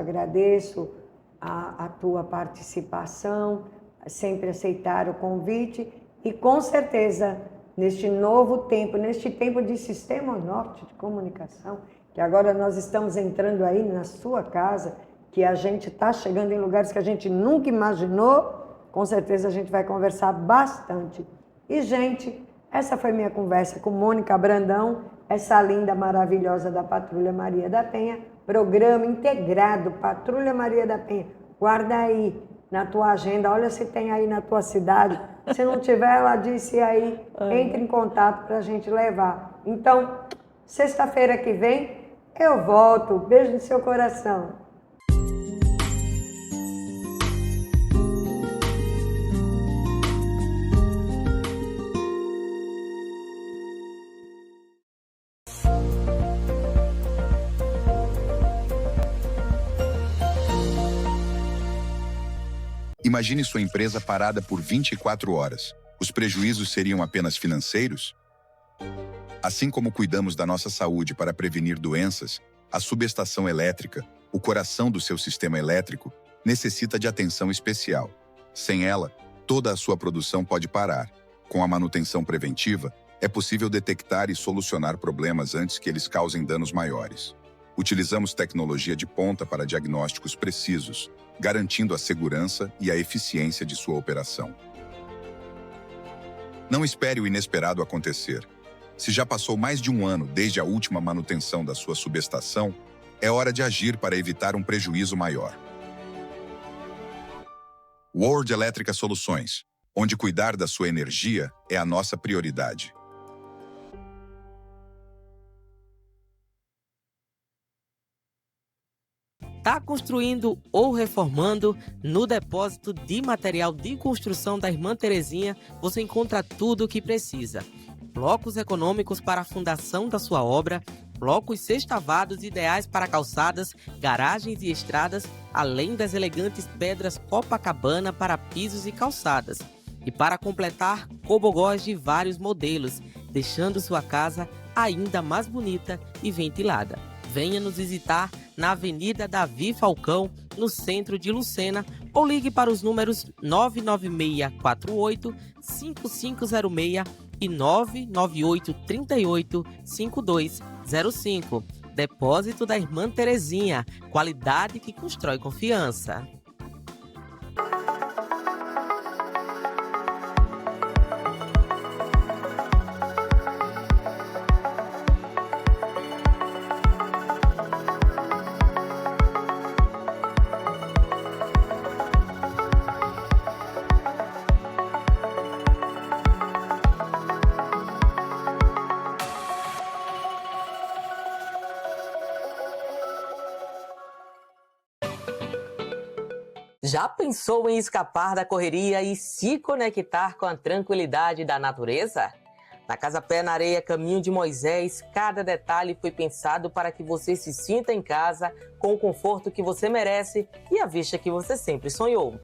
a tua participação, sempre aceitar o convite e, com certeza, neste novo tempo, neste tempo de Sistema Norte de Comunicação, que agora nós estamos entrando aí na sua casa, que a gente está chegando em lugares que a gente nunca imaginou, com certeza a gente vai conversar bastante. E, gente, essa foi minha conversa com Mônica Brandão, essa linda, maravilhosa da Patrulha Maria da Penha, programa integrado Patrulha Maria da Penha. Guarda aí na tua agenda, olha se tem aí na tua cidade. Se não tiver, ela disse aí, entre em contato para a gente levar. Então, sexta-feira que vem, eu volto. Beijo no seu coração. Imagine sua empresa parada por 24 horas. Os prejuízos seriam apenas financeiros? Assim como cuidamos da nossa saúde para prevenir doenças, a subestação elétrica, o coração do seu sistema elétrico, necessita de atenção especial. Sem ela, toda a sua produção pode parar. Com a manutenção preventiva, é possível detectar e solucionar problemas antes que eles causem danos maiores. Utilizamos tecnologia de ponta para diagnósticos precisos, garantindo a segurança e a eficiência de sua operação. Não espere o inesperado acontecer. Se já passou mais de um ano desde a última manutenção da sua subestação, é hora de agir para evitar um prejuízo maior. World Elétrica Soluções, onde cuidar da sua energia é a nossa prioridade. Está construindo ou reformando? No depósito de material de construção da Irmã Terezinha, você encontra tudo o que precisa. Blocos econômicos para a fundação da sua obra, blocos sextavados ideais para calçadas, garagens e estradas, além das elegantes pedras Copacabana para pisos e calçadas. E para completar, cobogós de vários modelos, deixando sua casa ainda mais bonita e ventilada. Venha nos visitar na Avenida Davi Falcão, no centro de Lucena, ou ligue para os números 99648-5506 e 99838-5205. Depósito da Irmã Terezinha, qualidade que constrói confiança. Já pensou em escapar da correria e se conectar com a tranquilidade da natureza? Na Casa Pé na Areia Caminho de Moisés, cada detalhe foi pensado para que você se sinta em casa, com o conforto que você merece e a vista que você sempre sonhou.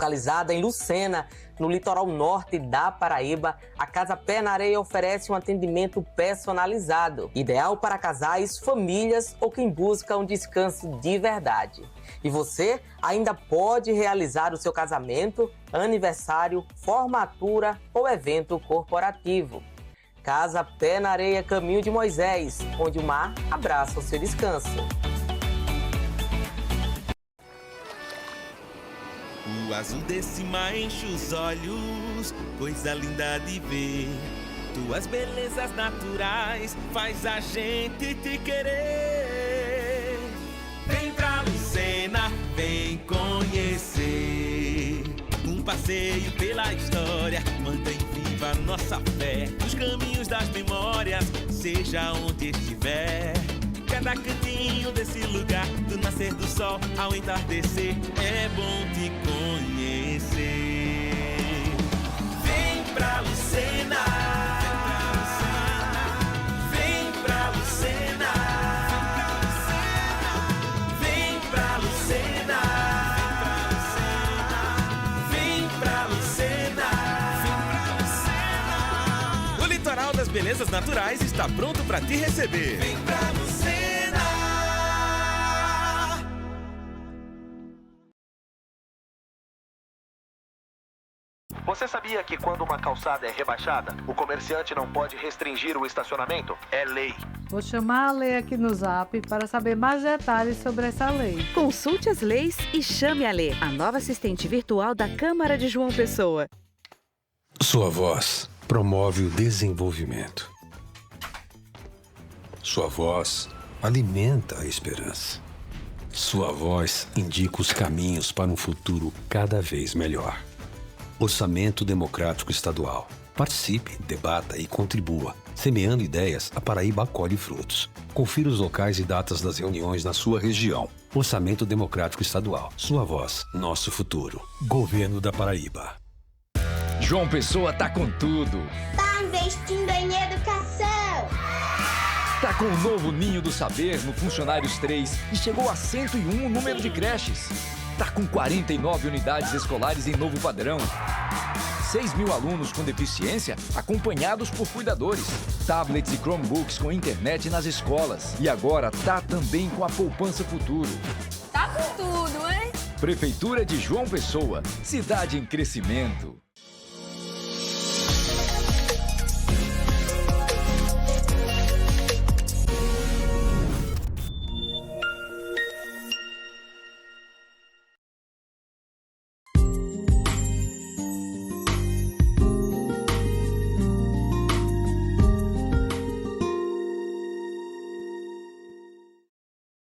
Localizada em Lucena, no litoral norte da Paraíba, a Casa Pé na Areia oferece um atendimento personalizado, ideal para casais, famílias ou quem busca um descanso de verdade. E você ainda pode realizar o seu casamento, aniversário, formatura ou evento corporativo. Casa Pé na Areia, Caminho de Moisés, onde o mar abraça o seu descanso. O azul desse mar enche os olhos, coisa linda de ver. Tuas belezas naturais faz a gente te querer. Vem pra Lucena, vem conhecer. Um passeio pela história, mantém viva nossa fé. Nos caminhos das memórias, seja onde estiver. Cada cantinho desse lugar, do nascer do sol ao entardecer, é bom te conhecer. Vem pra Lucena, vem pra Lucena, vem pra Lucena, vem pra Lucena. O litoral das belezas naturais está pronto para te receber. Vem pra Lucena. Você sabia que quando uma calçada é rebaixada, o comerciante não pode restringir o estacionamento? É lei. Vou chamar a Lê aqui no Zap para saber mais detalhes sobre essa lei. Consulte as leis e chame a Lê, a nova assistente virtual da Câmara de João Pessoa. Sua voz promove o desenvolvimento. Sua voz alimenta a esperança. Sua voz indica os caminhos para um futuro cada vez melhor. Orçamento Democrático Estadual. Participe, debata e contribua. Semeando ideias, a Paraíba acolhe frutos. Confira os locais e datas das reuniões na sua região. Orçamento Democrático Estadual. Sua voz, nosso futuro. Governo da Paraíba. João Pessoa tá com tudo. Tá investindo em educação. Tá com o novo Ninho do Saber no Funcionários 3 e chegou a 101 o número de creches. Tá com 49 unidades escolares em novo padrão. 6.000 alunos com deficiência acompanhados por cuidadores. Tablets e Chromebooks com internet nas escolas. E agora tá também com a Poupança Futuro. Tá com tudo, hein? Prefeitura de João Pessoa. Cidade em crescimento.